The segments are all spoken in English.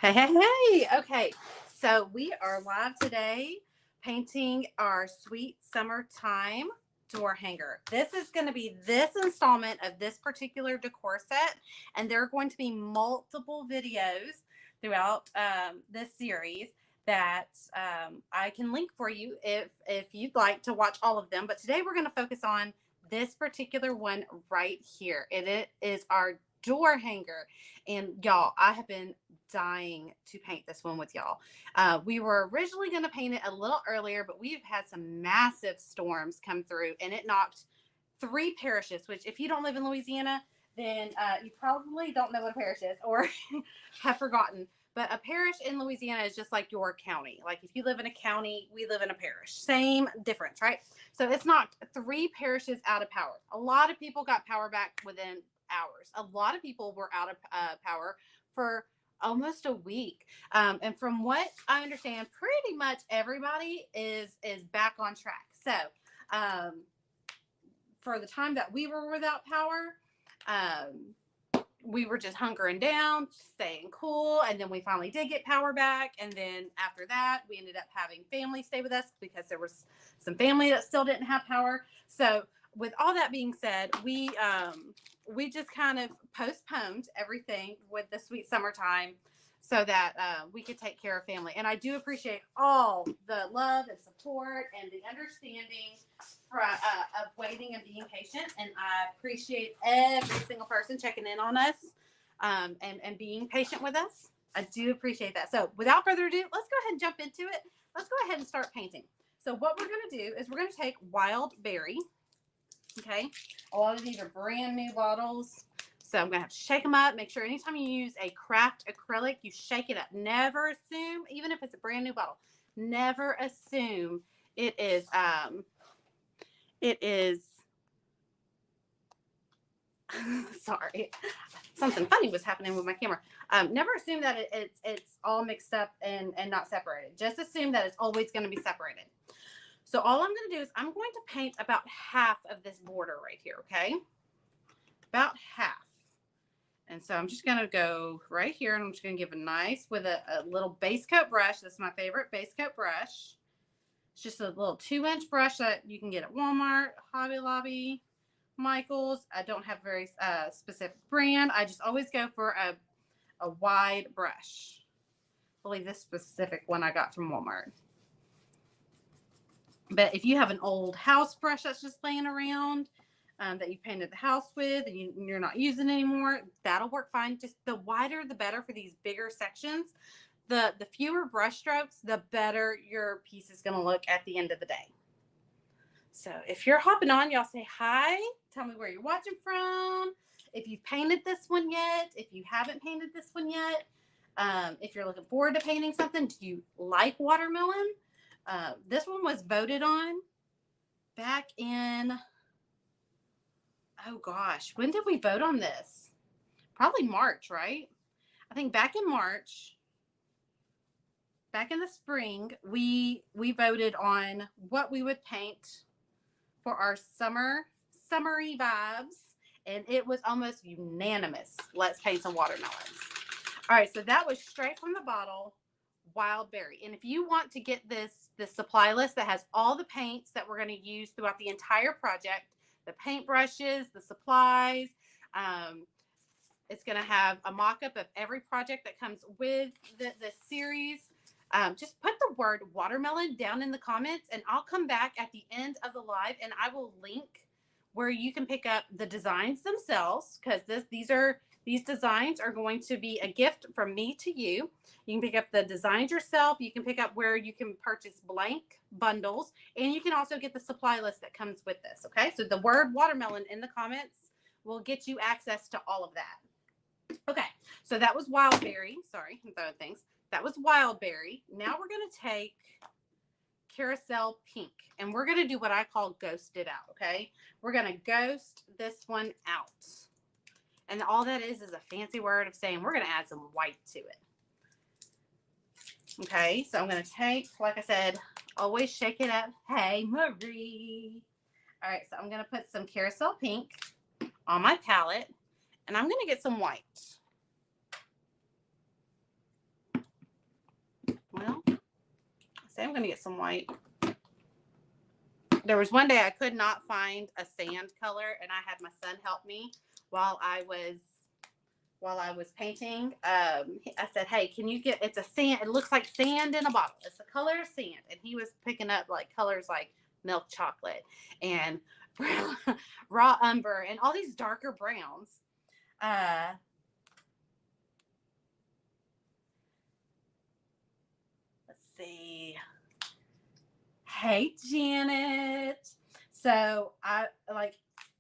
Hey, hey, hey. Okay, so we are live today painting our sweet summertime door hanger. This is going to be this installment of this particular decor set, and there are going to be multiple videos throughout this series that I can link for you if you'd like to watch all of them. But today we're going to focus on this particular one right here. It is our door hanger. And y'all, I have been dying to paint this one with y'all. We were originally going to paint it a little earlier, but we've had some massive storms come through and it knocked 3 parishes, which if you don't live in Louisiana, then you probably don't know what a parish is or have forgotten. But a parish in Louisiana is just like your county. Like if you live in a county, we live in a parish. Same difference, right? So it's knocked 3 parishes out of power. A lot of people got power back within hours. A lot of people were out of power for almost a week. And from what I understand, pretty much everybody is back on track. So for the time that we were without power, we were just hunkering down, staying cool, and then we finally did get power back. And then after that, we ended up having family stay with us because there was some family that still didn't have power. So with all that being said, we just kind of postponed everything with the sweet summertime so that we could take care of family. And I do appreciate all the love and support and the understanding of waiting and being patient. And I appreciate every single person checking in on us and being patient with us. I do appreciate that. So without further ado, let's go ahead and jump into it. Let's go ahead and start painting. So what we're going to do is we're going to take Wild Berry. Okay. A lot of these are brand new bottles. So I'm going to have to shake them up. Make sure anytime you use a craft acrylic, you shake it up. Never assume, even if it's a brand new bottle, never assume it is sorry, something funny was happening with my camera. Never assume that it's all mixed up and not separated. Just assume that it's always going to be separated. So all I'm going to do is I'm going to paint about half of this border right here, okay? About half. And so I'm just going to go right here, and I'm just going to give a nice, with a little base coat brush. This is my favorite base coat brush. It's just a little 2-inch brush that you can get at Walmart, Hobby Lobby, Michael's. I don't have a very specific brand. I just always go for a wide brush. I believe this specific one I got from Walmart. But if you have an old house brush that's just laying around that you painted the house with and you're not using anymore, that'll work fine. Just the wider the better for these bigger sections. The fewer brush strokes, the better your piece is going to look at the end of the day. So if you're hopping on, y'all say hi. Tell me where you're watching from. If you've painted this one yet, if you haven't painted this one yet, if you're looking forward to painting something, do you like watermelon? This one was voted on back in, oh gosh, when did we vote on this? Probably March, right? I think back in March, back in the spring, we voted on what we would paint for our summery vibes, and it was almost unanimous. Let's paint some watermelons. All right, so that was straight from the bottle, Wild Berry. And if you want to get this supply list that has all the paints that we're going to use throughout the entire project, the paint brushes, the supplies, it's going to have a mock-up of every project that comes with the series. Just put the word watermelon down in the comments, and I'll come back at the end of the live and I will link where you can pick up the designs themselves, because these designs are going to be a gift from me to you. You can pick up the designs yourself. You can pick up where you can purchase blank bundles, and you can also get the supply list that comes with this. Okay, so the word watermelon in the comments will get you access to all of that. Okay, so that was Wild Berry. Sorry, I'm throwing things. That was Wild Berry. Now we're going to take Carousel Pink, and we're going to do what I call ghost it out, okay? We're going to ghost this one out. And all that is a fancy word of saying we're going to add some white to it. Okay, so I'm going to take, like I said, always shake it up. Hey, Marie. All right, so I'm going to put some Carousel Pink on my palette, and I'm going to get some white. say I'm going to get some white. There was one day I could not find a sand color, and I had my son help me while I was painting. I said, "Hey, can you get? It's a sand. It looks like sand in a bottle. It's the color of sand." And he was picking up like colors like milk chocolate and raw umber and all these darker browns. Let's see. Hey, Janet. So I like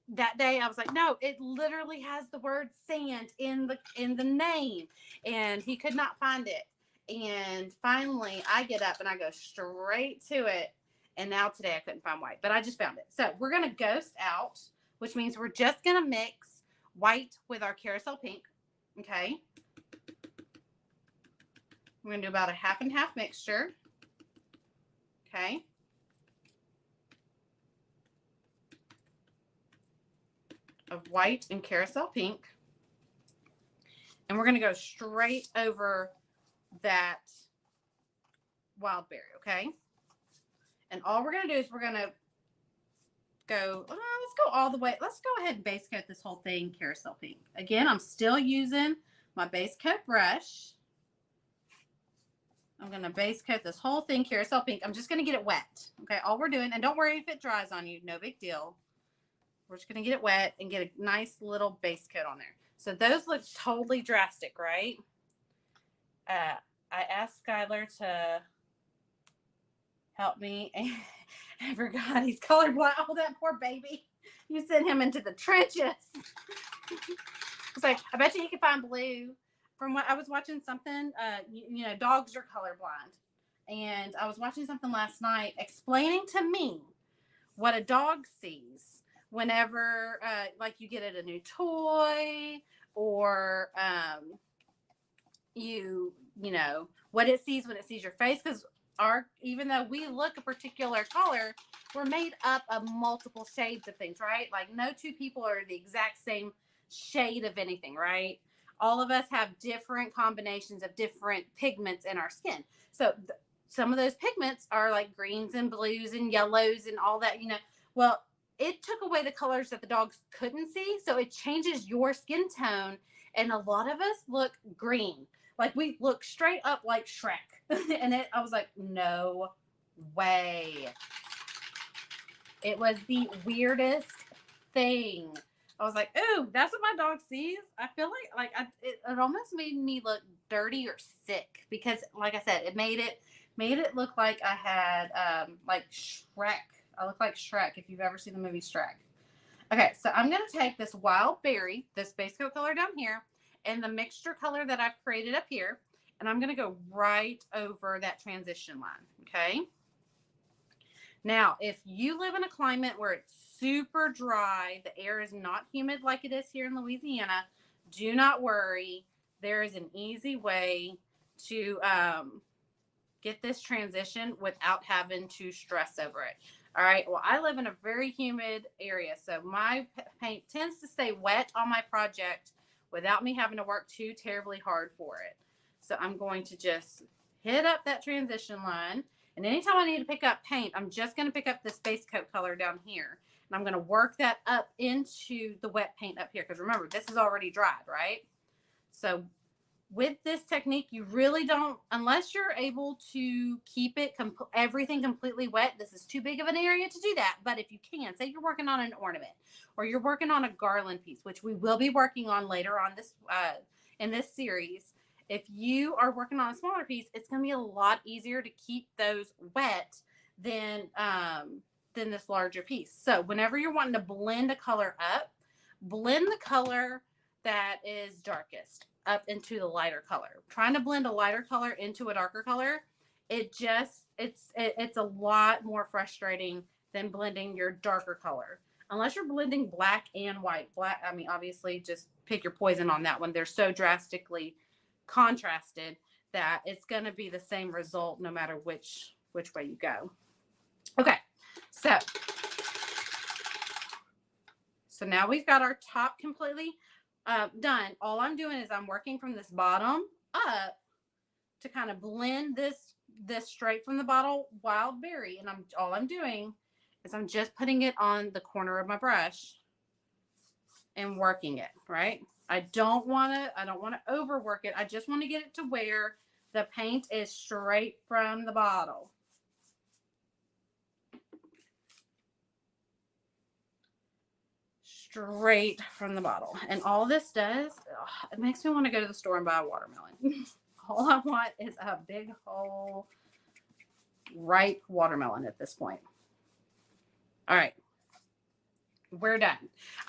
that day I was like, no, it literally has the word sand in the name. And he could not find it. And finally I get up and I go straight to it. And now today I couldn't find white, but I just found it. So we're gonna ghost out, which means we're just gonna mix white with our carousel pink. Okay. We're gonna do about a half and half mixture. Okay. Of white and carousel pink. And we're going to go straight over that wild berry, okay? And all we're going to do is we're going to go, let's go all the way. Let's go ahead and base coat this whole thing carousel pink. Again, I'm still using my base coat brush. I'm going to base coat this whole thing carousel pink. I'm just going to get it wet, okay? All we're doing, and don't worry if it dries on you, no big deal. We're just going to get it wet and get a nice little base coat on there. So those look totally drastic, right? I asked Skylar to help me. And I forgot he's colorblind. Oh, that poor baby. You sent him into the trenches. It's like, I bet you can find blue. From what I was watching something, dogs are colorblind. And I was watching something last night explaining to me what a dog sees whenever like you get it a new toy or you know what it sees when it sees your face, because even though we look a particular color, we're made up of multiple shades of things, right? Like no two people are the exact same shade of anything, right? All of us have different combinations of different pigments in our skin. So some of those pigments are like greens and blues and yellows and all that, well, it took away the colors that the dogs couldn't see. So it changes your skin tone. And a lot of us look green. Like we look straight up like Shrek. And I was like, no way. It was the weirdest thing. I was like, ooh, that's what my dog sees. I feel like it almost made me look dirty or sick because, like I said, it made it look like I had like Shrek. I look like Shrek if you've ever seen the movie Shrek. Okay, so I'm going to take this wild berry, this base coat color down here, and the mixture color that I've created up here, and I'm going to go right over that transition line, okay? Now, if you live in a climate where it's super dry, the air is not humid like it is here in Louisiana, do not worry. There is an easy way to get this transition without having to stress over it. All right. Well, I live in a very humid area, so my paint tends to stay wet on my project without me having to work too terribly hard for it. So I'm going to just hit up that transition line. And anytime I need to pick up paint, I'm just going to pick up this base coat color down here. And I'm going to work that up into the wet paint up here. Because remember, this is already dried, right? So with this technique, you really don't, unless you're able to keep it everything completely wet. This is too big of an area to do that. But if you can, say you're working on an ornament or you're working on a garland piece, which we will be working on later on this in this series. If you are working on a smaller piece, it's going to be a lot easier to keep those wet than this larger piece. So whenever you're wanting to blend a color up, blend the color that is darkest up into the lighter color. Trying to blend a lighter color into a darker color, it's a lot more frustrating than blending your darker color. Unless you're blending black and white. Black, I mean, obviously just pick your poison on that one. They're so drastically contrasted that it's going to be the same result no matter which way you go. Okay. So now we've got our top completely done. All I'm doing is I'm working from this bottom up to kind of blend this this straight from the bottle Wild Berry, and all I'm doing is I'm just putting it on the corner of my brush and working it, right? I don't want to overwork it. I just want to get it to where the paint is straight from the bottle. Straight from the bottle. And all this does, it makes me want to go to the store and buy a watermelon. All I want is a big whole ripe watermelon at this point. All right. We're done.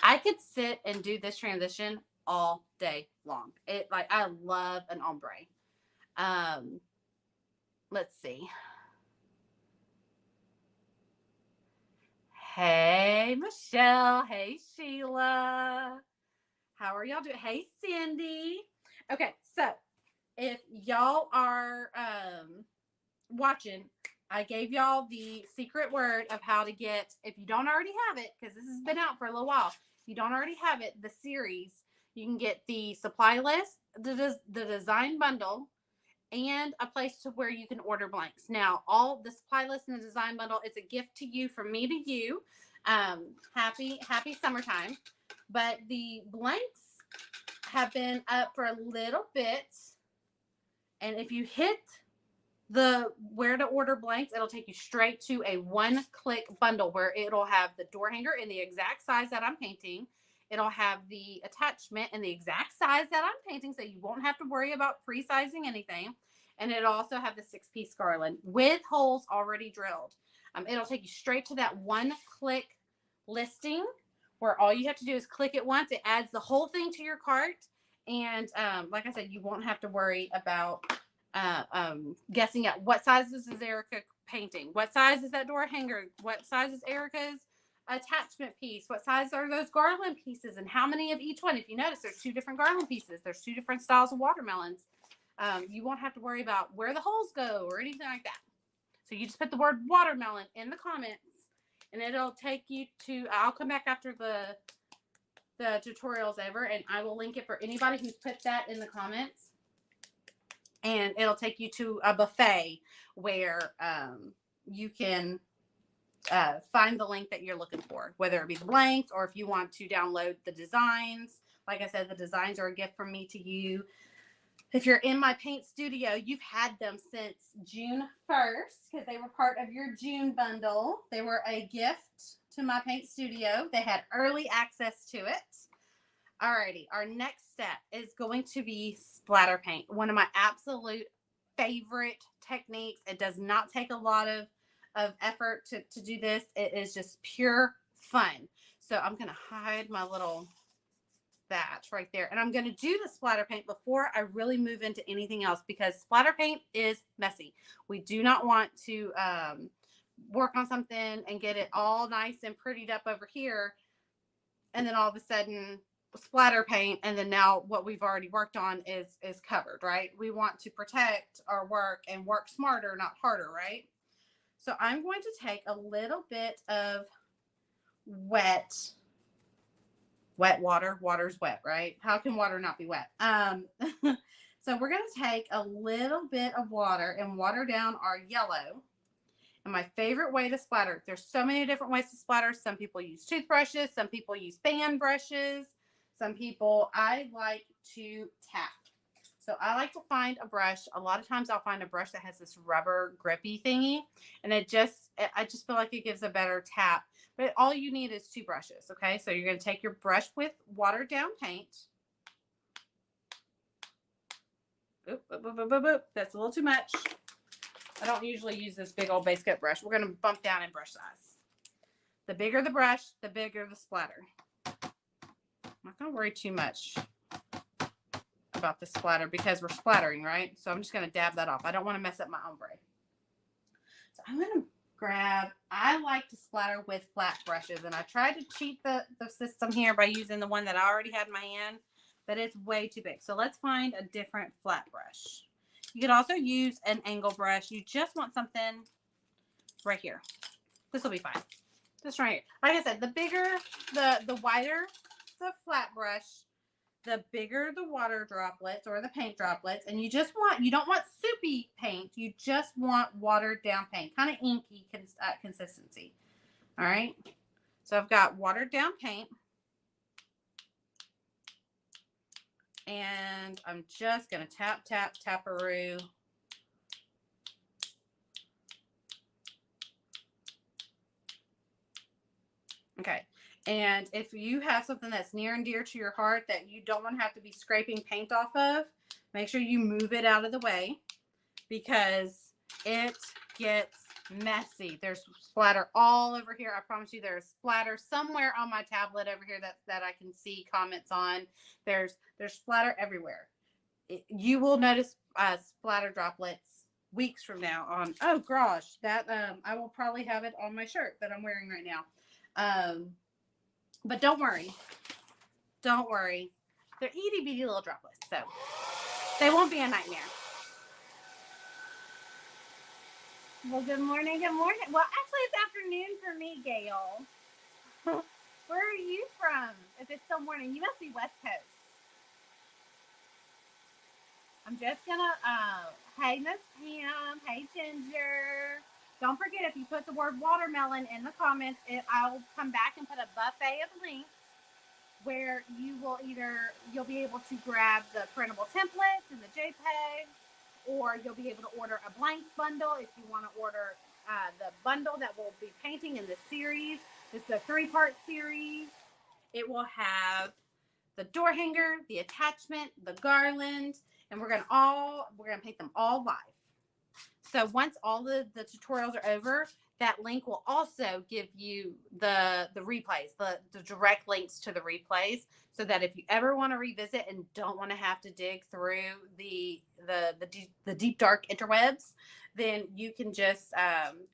I could sit and do this transition all day long. I love an ombre. Let's see. Hey, Michelle. Hey, Sheila. How are y'all doing? Hey, Cindy. Okay, so if y'all are watching, I gave y'all the secret word of how to get, if you don't already have it, because this has been out for a little while, if you don't already have it, the series, you can get the supply list, the design bundle, and a place to where you can order blanks. Now, all the supply list and the design bundle, it's a gift to you, from me to you. Happy summertime. But the blanks have been up for a little bit. And if you hit the where to order blanks, it'll take you straight to a one-click bundle where it'll have the door hanger in the exact size that I'm painting. It'll have the attachment in the exact size that I'm painting, so you won't have to worry about pre-sizing anything. And it'll also have the 6-piece garland with holes already drilled. It'll take you straight to that one-click listing where all you have to do is click it once. It adds the whole thing to your cart. And like I said, you won't have to worry about guessing at what size is Erica painting, what size is that door hanger, what size is Erica's attachment piece, what size are those garland pieces, and how many of each one. If you notice, there's 2 different garland pieces, there's 2 different styles of watermelons. You won't have to worry about where the holes go or anything like that. So you just put the word watermelon in the comments, and it'll take you to, I'll come back after the tutorial's over, and I will link it for anybody who's put that in the comments. And it'll take you to a buffet where you can find the link that you're looking for, whether it be the blanks or if you want to download the designs. Like I said, the designs are a gift from me to you. If you're in my paint studio, you've had them since June 1st because they were part of your June bundle. They were a gift to my paint studio. They had early access to it. Alrighty, our next step is going to be splatter paint. One of my absolute favorite techniques. It does not take a lot of effort to do this. It is just pure fun. So I'm going to hide my little batch right there. And I'm going to do the splatter paint before I really move into anything else, because splatter paint is messy. We do not want to work on something and get it all nice and prettied up over here, and then all of a sudden splatter paint, and then now what we've already worked on is covered, right? We want to protect our work and work smarter, not harder, right? So I'm going to take a little bit of wet water. Water's wet, right? How can water not be wet? So we're going to take a little bit of water and water down our yellow. And my favorite way to splatter, there's so many different ways to splatter. Some people use toothbrushes. Some people use fan brushes. Some people, I like to tap. So I like to find a brush. A lot of times I'll find a brush that has this rubber grippy thingy. And I just feel like it gives a better tap. But all you need is 2 brushes, okay? So you're going to take your brush with watered down paint. Oop, oop, oop, oop, oop, oop. That's a little too much. I don't usually use this big old base coat brush. We're going to bump down in brush size. The bigger the brush, the bigger the splatter. I'm not going to worry too much about the splatter because we're splattering, right? So I'm just going to dab that off. I don't want to mess up my ombre. So I'm going to grab, I like to splatter with flat brushes, and I tried to cheat the system here by using the one that I already had in my hand, but it's way too big. So let's find a different flat brush. You could also use an angle brush. You just want something right here. This will be fine. Just right here. Like I said, the bigger, the wider the flat brush, the bigger the water droplets or the paint droplets. And you don't want drippy paint. You just want watered down paint, kind of inky consistency. All right. So I've got watered down paint. And I'm just going to tap, tap, taparoo. Okay. And if you have something that's near and dear to your heart that you don't want to have to be scraping paint off of, make sure you move it out of the way because it gets messy. There's splatter all over here. I promise you there's splatter somewhere on my tablet over here that I can see comments on. There's splatter everywhere. You will notice splatter droplets weeks from now on. Oh gosh, that I will probably have it on my shirt that I'm wearing right now. But don't worry. Don't worry. They're itty bitty little droplets, so they won't be a nightmare. Well, good morning. Good morning. Well, actually, it's afternoon for me, Gail. Where are you from? If it's still morning, you must be West Coast. I'm just gonna, hey, Miss Pam. Hey, Ginger. Don't forget, if you put the word watermelon in the comments, I'll come back and put a buffet of links where you'll be able to grab the printable templates and the JPEGs, or you'll be able to order a blanks bundle if you want to order the bundle that we'll be painting in this series. This is a 3-part series. It will have the door hanger, the attachment, the garland, and we're gonna paint them all live. So once all the tutorials are over, that link will also give you the replays, the direct links to the replays, so that if you ever want to revisit and don't want to have to dig through the deep dark interwebs, then you can just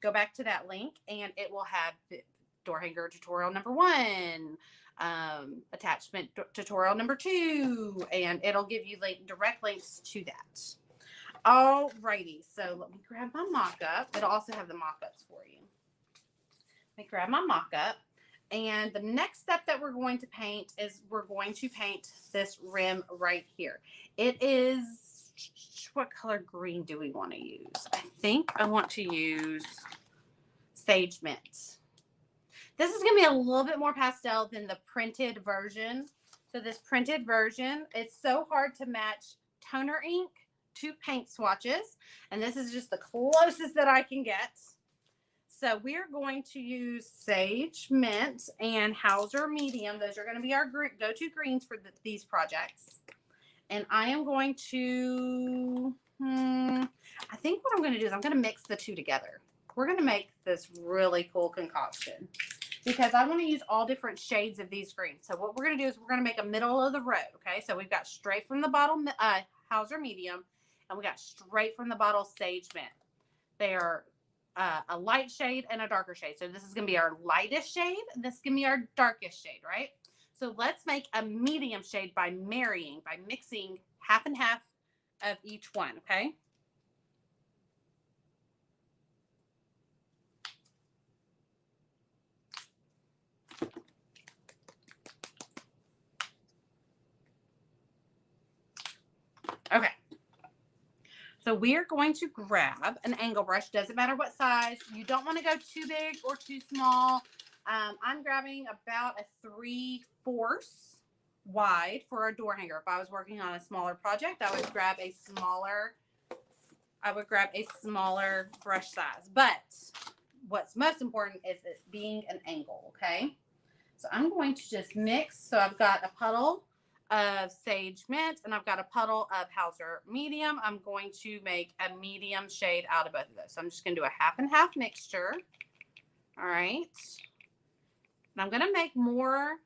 go back to that link and it will have door hanger tutorial number 1, attachment tutorial number 2, and it'll give you direct links to that. Alrighty, so let me grab my mock-up. It'll also have the mock-ups for you. Let me grab my mock-up. And the next step that we're going to paint is we're going to paint this rim right here. It is, what color green do we want to use? I think I want to use Sage Mint. This is going to be a little bit more pastel than the printed version. So this printed version, it's so hard to match toner ink to paint swatches, and this is just the closest that I can get. So we're going to use Sage Mint and Hauser Medium. Those are going to be our go-to greens for these projects. And I am going to, I think what I'm going to do is I'm going to mix the two together. We're going to make this really cool concoction because I want to use all different shades of these greens. So what we're going to do is we're going to make a middle of the road. Okay, so we've got straight from the bottle Hauser Medium, and we got straight from the bottle Sage Mint. They are a light shade and a darker shade. So this is going to be our lightest shade. And this is going to be our darkest shade, right? So let's make a medium shade by mixing half and half of each one, okay? Okay. So we're going to grab an angle brush. Doesn't matter what size. You don't want to go too big or too small. I'm grabbing about a 3/4 wide for a door hanger. If I was working on a smaller project, I would grab a smaller brush size. But what's most important is it being an angle, okay? So I'm going to just mix. So I've got a puddle of Sage Mint and I've got a puddle of Hauser Medium. I'm going to make a medium shade out of both of those. So I'm just going to do a half and half mixture. All right. And I'm going to make more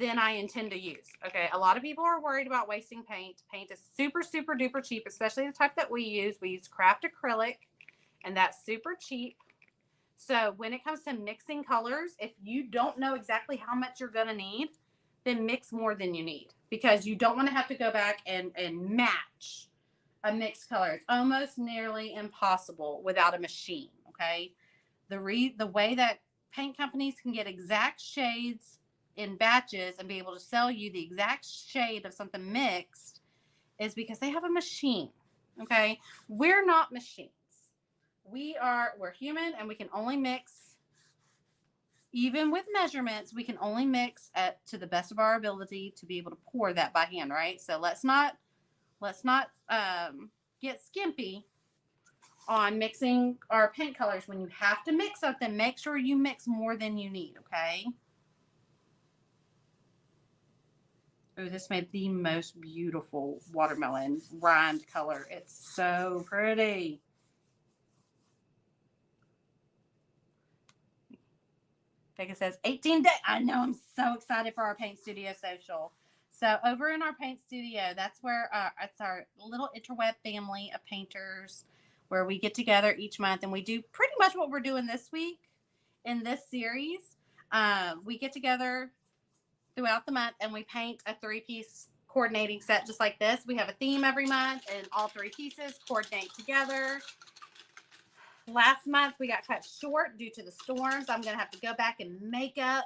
than I intend to use. Okay. A lot of people are worried about wasting paint. Paint is super, super duper cheap, especially the type that we use. We use craft acrylic and that's super cheap. So when it comes to mixing colors, if you don't know exactly how much you're going to need, then mix more than you need because you don't want to have to go back and match a mixed color. It's almost nearly impossible without a machine, okay? The way that paint companies can get exact shades in batches and be able to sell you the exact shade of something mixed is because they have a machine. Okay. We're not machines. We're human, and we can only mix, even with measurements, we can only mix to the best of our ability to be able to pour that by hand, right? So let's not get skimpy on mixing our paint colors. When you have to mix something, make sure you mix more than you need, okay? Oh, this made the most beautiful watermelon rind color. It's so pretty. Becca says 18 days. I know, I'm so excited for our Paint Studio social. So over in our Paint Studio, that's where it's our little interweb family of painters where we get together each month and we do pretty much what we're doing this week in this series. We get together throughout the month and we paint a 3-piece coordinating set just like this. We have a theme every month and all 3 pieces coordinate together. Last month we got cut short due to the storms. I'm going to have to go back and make up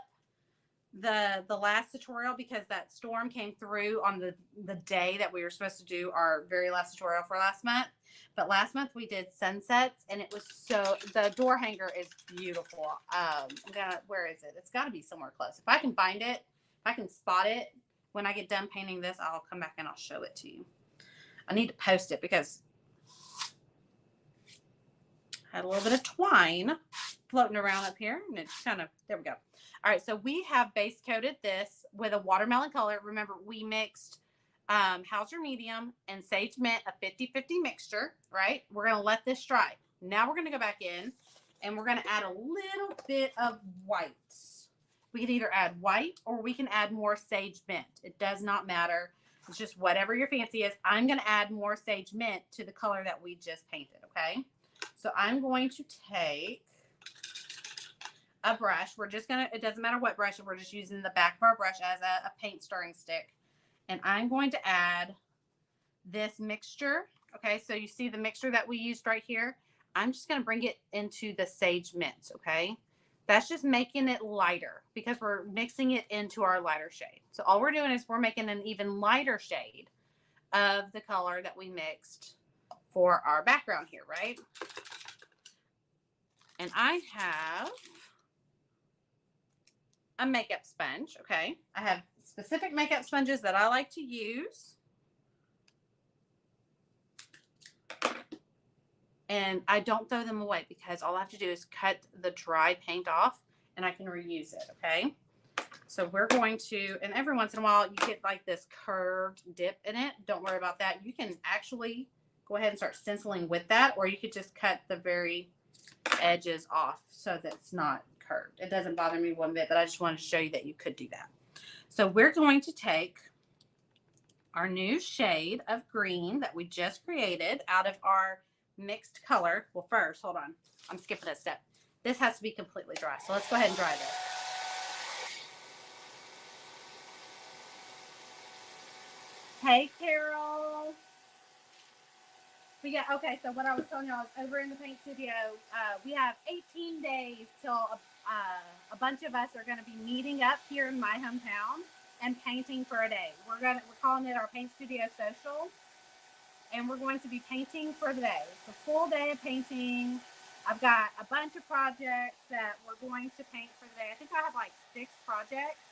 the last tutorial because that storm came through on the day that we were supposed to do our very last tutorial for last month. But last month we did sunsets and it was the door hanger is beautiful. Where is it? It's got to be somewhere close. If I can find it, if I can spot it when I get done painting this, I'll come back and I'll show it to you. I need to post it because I had a little bit of twine floating around up here and it's kind of, there we go. All right, so we have base coated this with a watermelon color. Remember, we mixed Hauser Medium and Sage Mint, a 50-50 mixture, right? We're going to let this dry. Now we're going to go back in and we're going to add a little bit of white. We can either add white or we can add more Sage Mint. It does not matter. It's just whatever your fancy is. I'm going to add more Sage Mint to the color that we just painted, okay? So I'm going to take a brush. We're just going to, it doesn't matter what brush, we're just using the back of our brush as a paint stirring stick. And I'm going to add this mixture. Okay, so you see the mixture that we used right here. I'm just going to bring it into the Sage Mint, okay? That's just making it lighter because we're mixing it into our lighter shade. So all we're doing is we're making an even lighter shade of the color that we mixed for our background here, right? And I have a makeup sponge, okay? I have specific makeup sponges that I like to use. And I don't throw them away because all I have to do is cut the dry paint off and I can reuse it, okay? So we're going to, and every once in a while you get like this curved dip in it. Don't worry about that. You can actually go ahead and start stenciling with that, or you could just cut the very edges off so that it's not curved. It doesn't bother me one bit, but I just wanted to show you that you could do that. So we're going to take our new shade of green that we just created out of our mixed color. Well, first, hold on. I'm skipping a step. This has to be completely dry. So let's go ahead and dry this. Hey, Carol. But yeah, okay, so what I was telling y'all is over in the Paint Studio, we have 18 days till a bunch of us are going to be meeting up here in my hometown and painting for a day. We're calling it our Paint Studio Social, and we're going to be painting for the day. It's a full day of painting. I've got a bunch of projects that we're going to paint for the day. I think I have like 6 projects.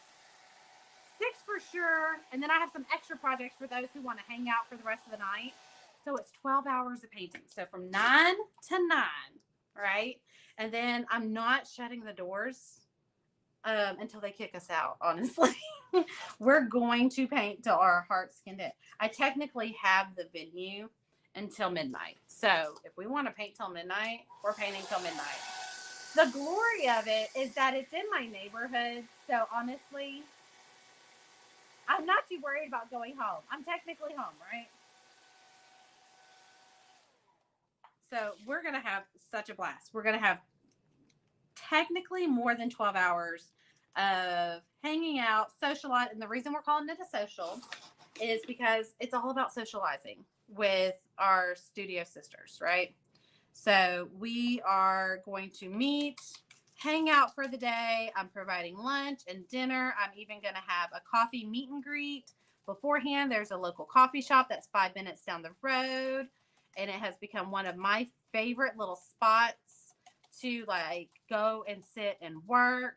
6 for sure, and then I have some extra projects for those who want to hang out for the rest of the night. So it's 12 hours of painting. So from 9 to 9, right? And then I'm not shutting the doors until they kick us out, honestly. We're going to paint till our heart's content. I technically have the venue until midnight. So if we want to paint till midnight, we're painting till midnight. The glory of it is that it's in my neighborhood. So honestly, I'm not too worried about going home. I'm technically home, right? So we're going to have such a blast. We're going to have technically more than 12 hours of hanging out, socializing. And the reason we're calling it a social is because it's all about socializing with our studio sisters, right? So we are going to meet, hang out for the day. I'm providing lunch and dinner. I'm even going to have a coffee meet and greet beforehand. There's a local coffee shop that's 5 minutes down the road. and it has become one of my favorite little spots to like go and sit and work.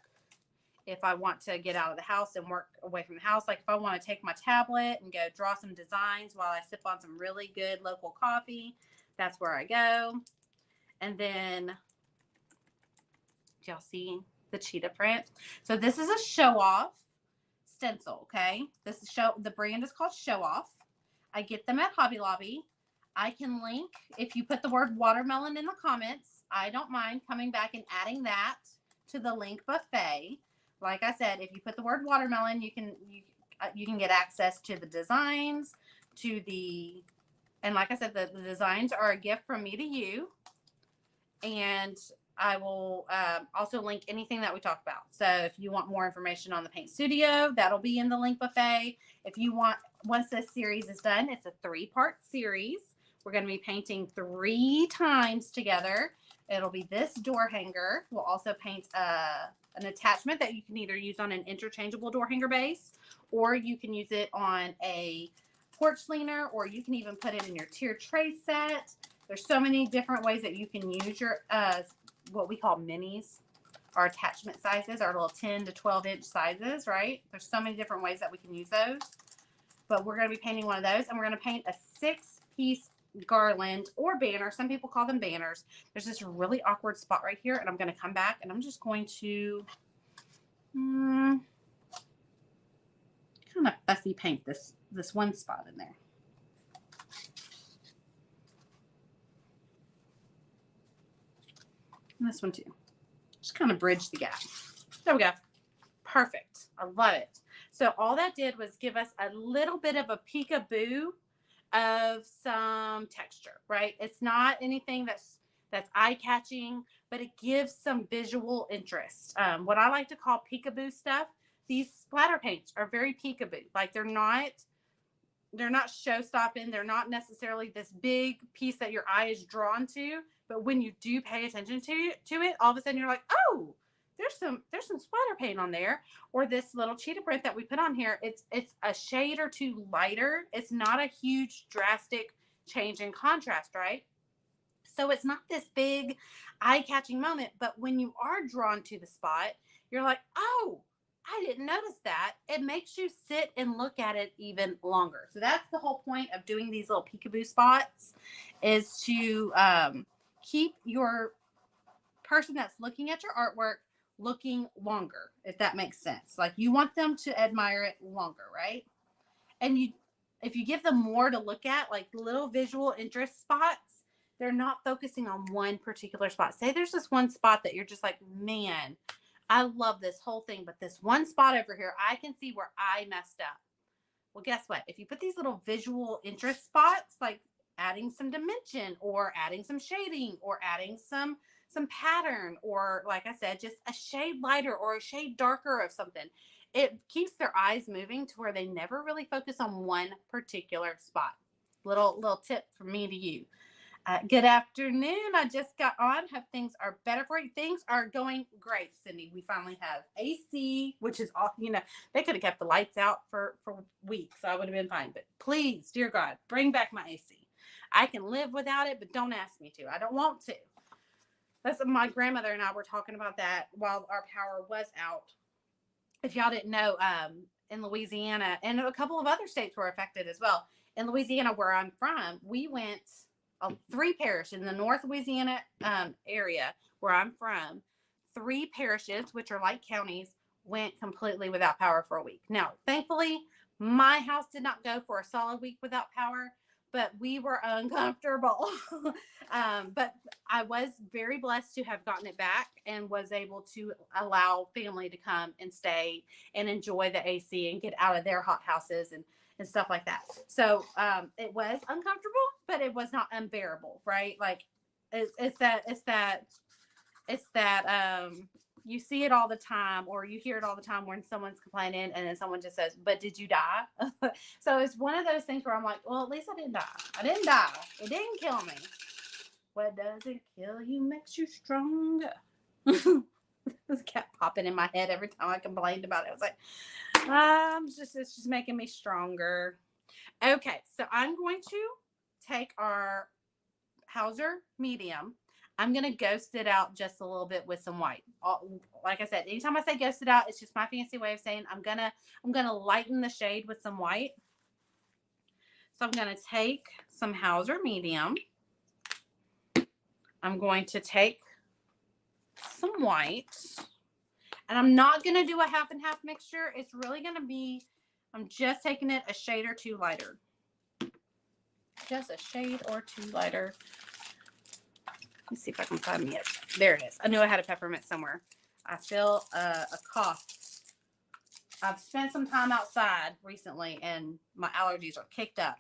If I want to get out of the house and work away from the house, like if I want to take my tablet and go draw some designs while I sip on some really good local coffee, that's where I go. And then, y'all see the cheetah print? So this is a Show Off stencil, okay? The brand is called Show Off. I get them at Hobby Lobby. I can link, if you put the word watermelon in the comments, I don't mind coming back and adding that to the link buffet. Like I said, if you put the word watermelon, you can get access to the designs, and like I said, the designs are a gift from me to you. And I will also link anything that we talk about. So if you want more information on the paint studio, that'll be in the link buffet. If you want, once this series is done, it's a 3-part series. We're going to be painting 3 times together. It'll be this door hanger. We'll also paint an attachment that you can either use on an interchangeable door hanger base, or you can use it on a porch leaner, or you can even put it in your tier tray set. There's so many different ways that you can use your what we call minis, our attachment sizes, our little 10 to 12 inch sizes, right? There's so many different ways that we can use those. But we're going to be painting one of those, and we're going to paint a 6-piece garland or banner. Some people call them banners. There's this really awkward spot right here, and I'm going to come back and I'm just going to kind of fussy paint this one spot in there. And this one too. Just kind of bridge the gap. There we go. Perfect. I love it. So all that did was give us a little bit of a peekaboo of some texture, right? It's not anything that's eye-catching, but it gives some visual interest. What I like to call peekaboo stuff, these splatter paints are very peekaboo. Like they're not show-stopping. They're not necessarily this big piece that your eye is drawn to, but when you do pay attention to it, all of a sudden you're like, oh, there's some splatter paint on there. Or this little cheetah print that we put on here, it's a shade or two lighter. It's not a huge drastic change in contrast, right? So it's not this big eye-catching moment, but when you are drawn to the spot, you're like, oh, I didn't notice that. It makes you sit and look at it even longer. So that's the whole point of doing these little peekaboo spots, is to keep your person that's looking at your artwork looking longer, if that makes sense. Like you want them to admire it longer, right? And if you give them more to look at, like little visual interest spots, they're not focusing on one particular spot. Say there's this one spot that you're just like, man, I love this whole thing, but this one spot over here, I can see where I messed up. Well, guess what? If you put these little visual interest spots, like adding some dimension or adding some shading or adding some pattern, or like I said, just a shade lighter or a shade darker of something, it keeps their eyes moving to where they never really focus on one particular spot. Little tip from me to you. Good afternoon. I just got on. Hope things are better for you. Things are going great, Cindy. We finally have AC, which is all, they could have kept the lights out for weeks. So I would have been fine. But please, dear God, bring back my AC. I can live without it, but don't ask me to. I don't want to. That's my grandmother and I were talking about that while our power was out. If y'all didn't know, in Louisiana, and a couple of other states were affected as well. In Louisiana, where I'm from, we went 3 parishes in the North Louisiana area where I'm from. 3 parishes, which are like counties, went completely without power for a week. Now, thankfully, my house did not go for a solid week without power, but we were uncomfortable. But I was very blessed to have gotten it back and was able to allow family to come and stay and enjoy the AC and get out of their hot houses and stuff like that. So it was uncomfortable, but it was not unbearable, right? Like it's that you see it all the time, or you hear it all the time when someone's complaining and then someone just says, but did you die? So it's one of those things where I'm like, well, at least I didn't die. I didn't die. It didn't kill me. What doesn't kill you makes you stronger. This kept popping in my head every time I complained about it. I was like, it's just making me stronger. Okay, so I'm going to take our Hauser medium. I'm going to ghost it out just a little bit with some white. Like I said, anytime I say ghost it out, it's just my fancy way of saying I'm going to lighten the shade with some white. So I'm going to take some Hauser medium. I'm going to take some white. And I'm not going to do a half and half mixture. It's really going to be, I'm just taking it a shade or two lighter. Just a shade or two lighter. Let me see if I can find it. There it is. I knew I had a peppermint somewhere. I feel a cough. I've spent some time outside recently and my allergies are kicked up.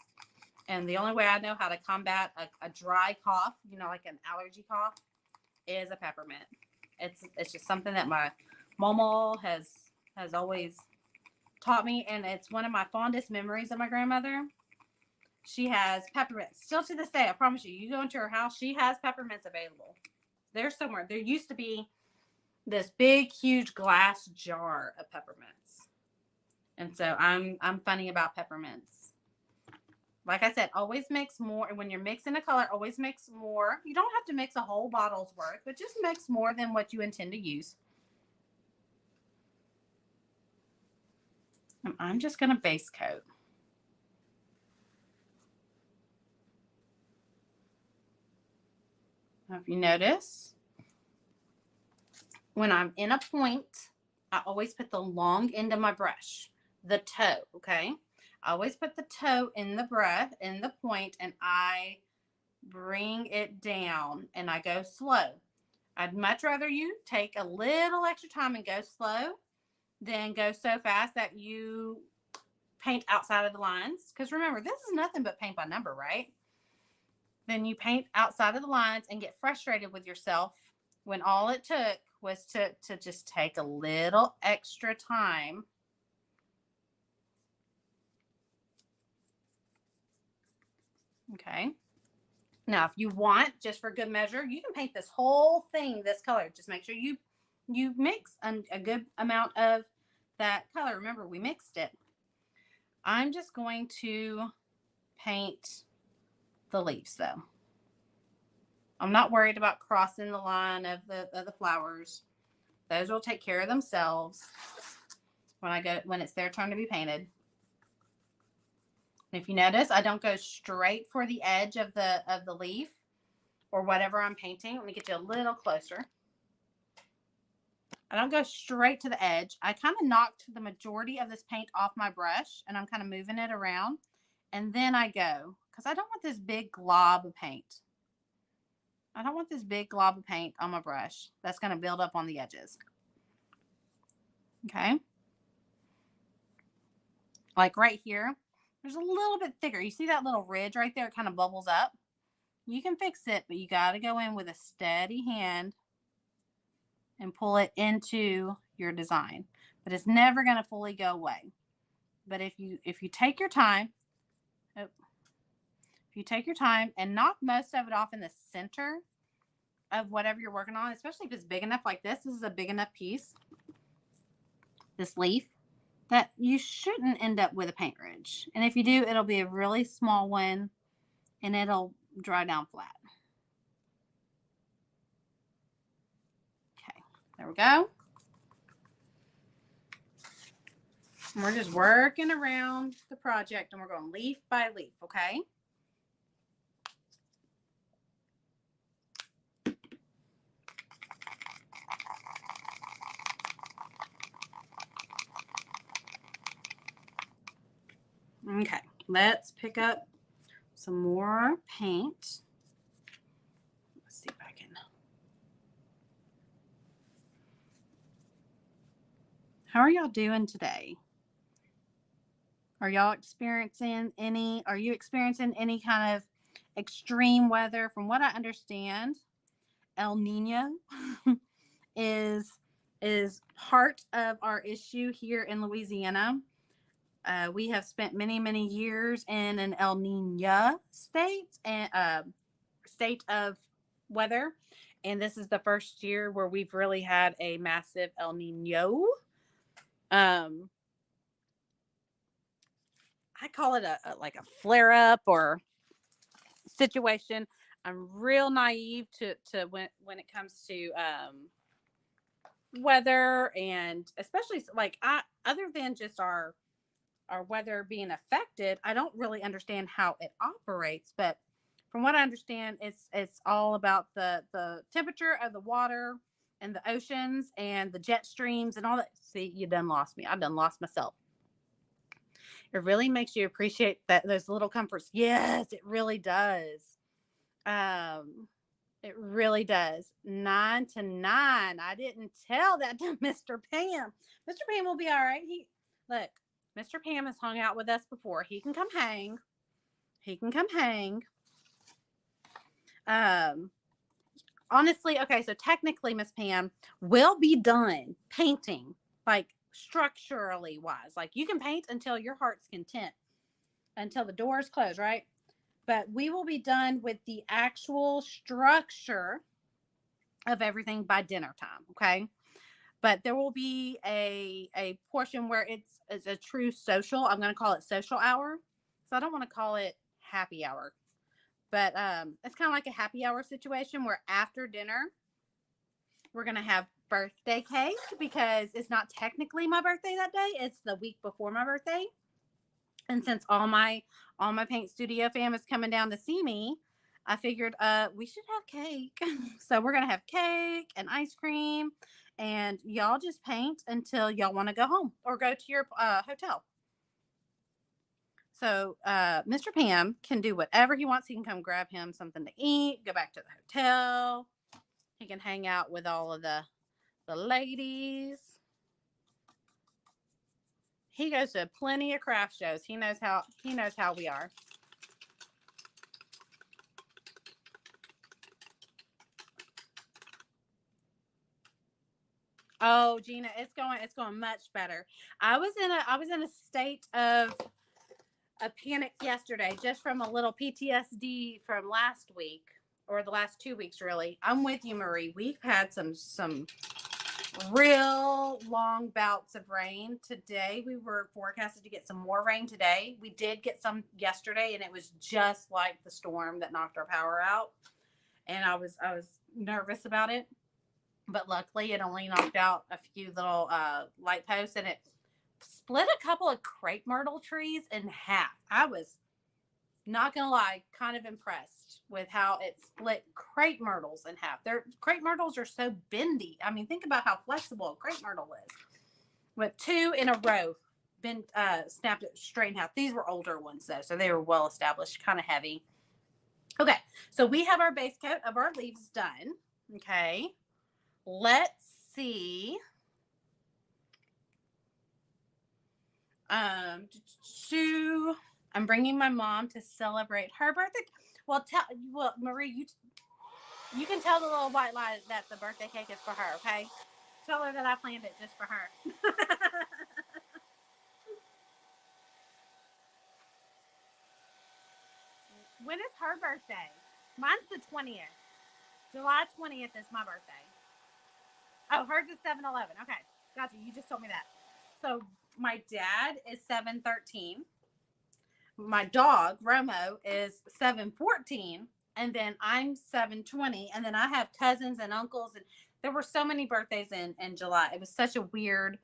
And the only way I know how to combat a dry cough, you know, like an allergy cough, is a peppermint. It's just something that my mama has always taught me, and it's one of my fondest memories of my grandmother. She has peppermints still to this day. I promise you, you go into her house, she has peppermints available. There's somewhere. There used to be this big, huge glass jar of peppermints, and so I'm funny about peppermints. Like I said, always mix more. And when you're mixing a color, always mix more. You don't have to mix a whole bottle's worth, but just mix more than what you intend to use. And I'm just going to base coat. Now, if you notice, when I'm in a point, I always put the long end of my brush, the toe, okay? I always put the toe in the brush, in the point, and I bring it down and I go slow. I'd much rather you take a little extra time and go slow than go so fast that you paint outside of the lines. Because remember, this is nothing but paint by number, right? Then you paint outside of the lines and get frustrated with yourself when all it took was to just take a little extra time. Okay. Now, if you want, just for good measure, you can paint this whole thing this color. Just make sure you mix a good amount of that color. Remember, we mixed it. I'm just going to paint the leaves, though. I'm not worried about crossing the line of the flowers. Those will take care of themselves when it's their turn to be painted. And if you notice, I don't go straight for the edge of the leaf or whatever I'm painting. Let me get you a little closer. I don't go straight to the edge. I kind of knocked the majority of this paint off my brush, and I'm kind of moving it around. And then I go, because I don't want this big glob of paint. I don't want this big glob of paint on my brush that's going to build up on the edges. Okay. Like right here, there's a little bit thicker. You see that little ridge right there? It kind of bubbles up. You can fix it, but you got to go in with a steady hand and pull it into your design. But it's never going to fully go away. But if you take your time, if you take your time and knock most of it off in the center of whatever you're working on, especially if it's big enough like this is a big enough piece, this leaf, that you shouldn't end up with a paint ridge. And if you do, it'll be a really small one and it'll dry down flat. Okay, there we go. And we're just working around the project and we're going leaf by leaf, okay? Okay, let's pick up some more paint. Let's see if I can. How are y'all doing today? Are you experiencing any kind of extreme weather? From what I understand, El Nino is part of our issue here in Louisiana. We have spent many, many years in an El Nino state of weather. And this is the first year where we've really had a massive El Nino. I call it a flare up or situation. I'm real naive to when it comes to weather, and especially like I other than just our weather being affected, I don't really understand how it operates. But from what I understand, it's all about the temperature of the water and the oceans and the jet streams and all that. See, you done lost me. I done lost myself. It really makes you appreciate that those little comforts. Yes, it really does. Um, it really does. 9 to 9. I didn't tell that to Mr. Pam. Mr. Pam will be all right. He look. Mr. Pam has hung out with us before. He can come hang. He can come hang. Um, honestly, okay. So technically, Miss Pam will be done painting, like structurally wise. Like you can paint until your heart's content, until the doors close, right? But we will be done with the actual structure of everything by dinner time. Okay. But there will be a portion where it's a true social. I'm going to call it social hour. So I don't want to call it happy hour, but it's kind of like a happy hour situation where after dinner we're going to have birthday cake because it's not technically my birthday that day. It's the week before my birthday. And since all my paint studio fam is coming down to see me, I figured we should have cake. So we're gonna have cake and ice cream, and y'all just paint until y'all want to go home or go to your hotel. So Mr. Pam can do whatever he wants. He can come grab him something to eat, go back to the hotel. He can hang out with all of the ladies. He goes to plenty of craft shows. He knows how we are. Oh, Gina, it's going much better. I was in a state of a panic yesterday just from a little PTSD from last week or the last 2 weeks really. I'm with you, Marie. We've had some real long bouts of rain. Today we were forecasted to get some more rain today. We did get some yesterday and it was just like the storm that knocked our power out. And I was nervous about it, but luckily it only knocked out a few little light posts and it split a couple of crepe myrtle trees in half. I was not gonna lie, kind of impressed with how it split crepe myrtles in half. Their crepe myrtles are so bendy. I mean, think about how flexible a crepe myrtle is. With two in a row, been snapped it straight in half. These were older ones though, so they were well established, kind of heavy. Okay, so we have our base coat of our leaves done. Okay, let's see. Um, I'm bringing my mom to celebrate her birthday. Well, Marie, you can tell the little white lie that the birthday cake is for her. Okay, tell her that I planned it just for her. When is her birthday? Mine's the 20th. July 20th is my birthday. Oh, hers is 7/11. Okay, gotcha. You just told me that. So my dad is 7/13. My dog Romo is 7/14, and then I'm 7/20, and then I have cousins and uncles, and there were so many birthdays in July. It was such a weird,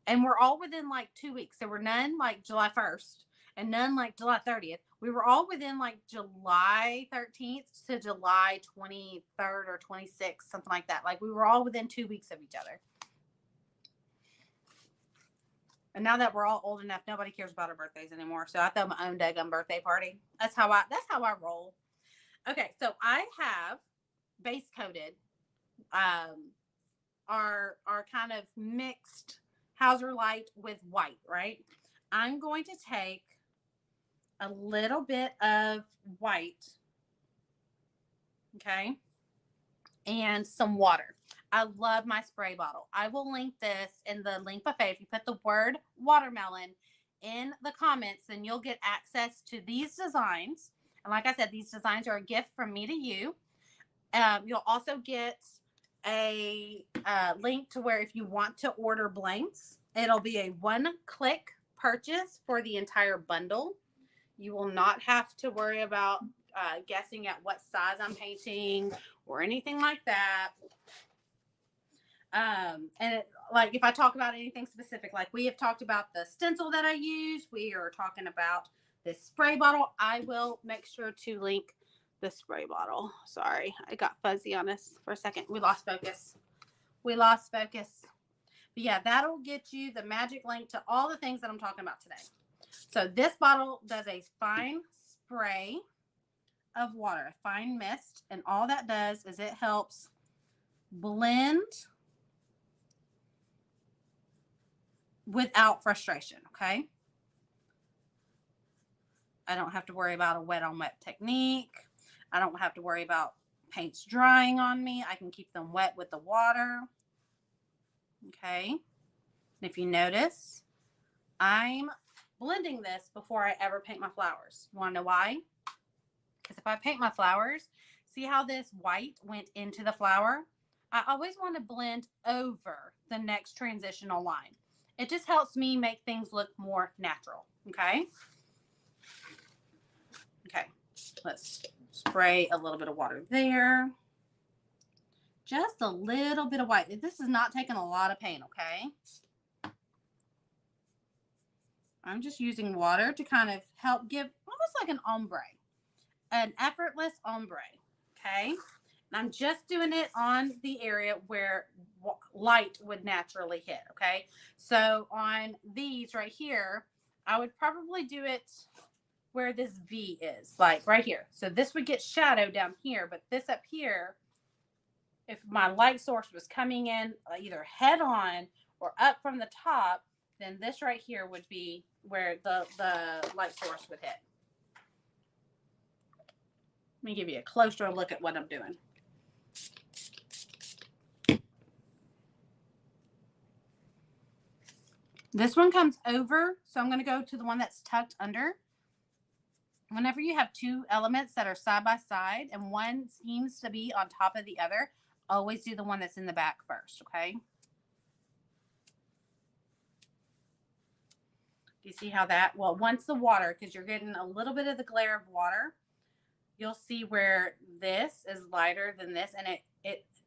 and we're all within like 2 weeks. There were none like July 1st and none like July 30th. We were all within like July 13th to July 23rd or 26th, something like that. Like we were all within 2 weeks of each other. And now that we're all old enough, nobody cares about our birthdays anymore. So I throw my own daggum birthday party. That's how I roll. Okay, so I have base coated our kind of mixed Hauser Light with white, right? I'm going to take a little bit of white, okay, and some water. I love my spray bottle. I will link this in the link buffet. If you put the word watermelon in the comments, then you'll get access to these designs. And like I said, these designs are a gift from me to you. You'll also get a link to where if you want to order blanks, it'll be a one-click purchase for the entire bundle. You will not have to worry about guessing at what size I'm painting or anything like that. Like if I talk about anything specific, like we have talked about the stencil that I use, we are talking about this spray bottle. I will make sure to link the spray bottle. Sorry, I got fuzzy on us for a second. We lost focus. But yeah, that'll get you the magic link to all the things that I'm talking about today. So this bottle does a fine spray of water, a fine mist, and all that does is it helps blend without frustration, okay? I don't have to worry about a wet on wet technique. I don't have to worry about paints drying on me. I can keep them wet with the water. Okay. And if you notice, I'm blending this before I ever paint my flowers. You want to know why? Because if I paint my flowers, see how this white went into the flower? I always want to blend over the next transitional line. It just helps me make things look more natural. Okay. Okay. Let's spray a little bit of water there. Just a little bit of white. This is not taking a lot of paint, okay? I'm just using water to kind of help give almost like an ombre, an effortless ombre, okay? And I'm just doing it on the area where light would naturally hit, okay? So on these right here, I would probably do it where this V is, like right here. So this would get shadow down here, but this up here, if my light source was coming in either head on or up from the top, then this right here would be where the light source would hit. Let me give you a closer look at what I'm doing. This one comes over, so I'm going to go to the one that's tucked under. Whenever you have two elements that are side by side and one seems to be on top of the other, always do the one that's in the back first, okay? Do you see how that, well, once the water, because you're getting a little bit of the glare of water, you'll see where this is lighter than this, and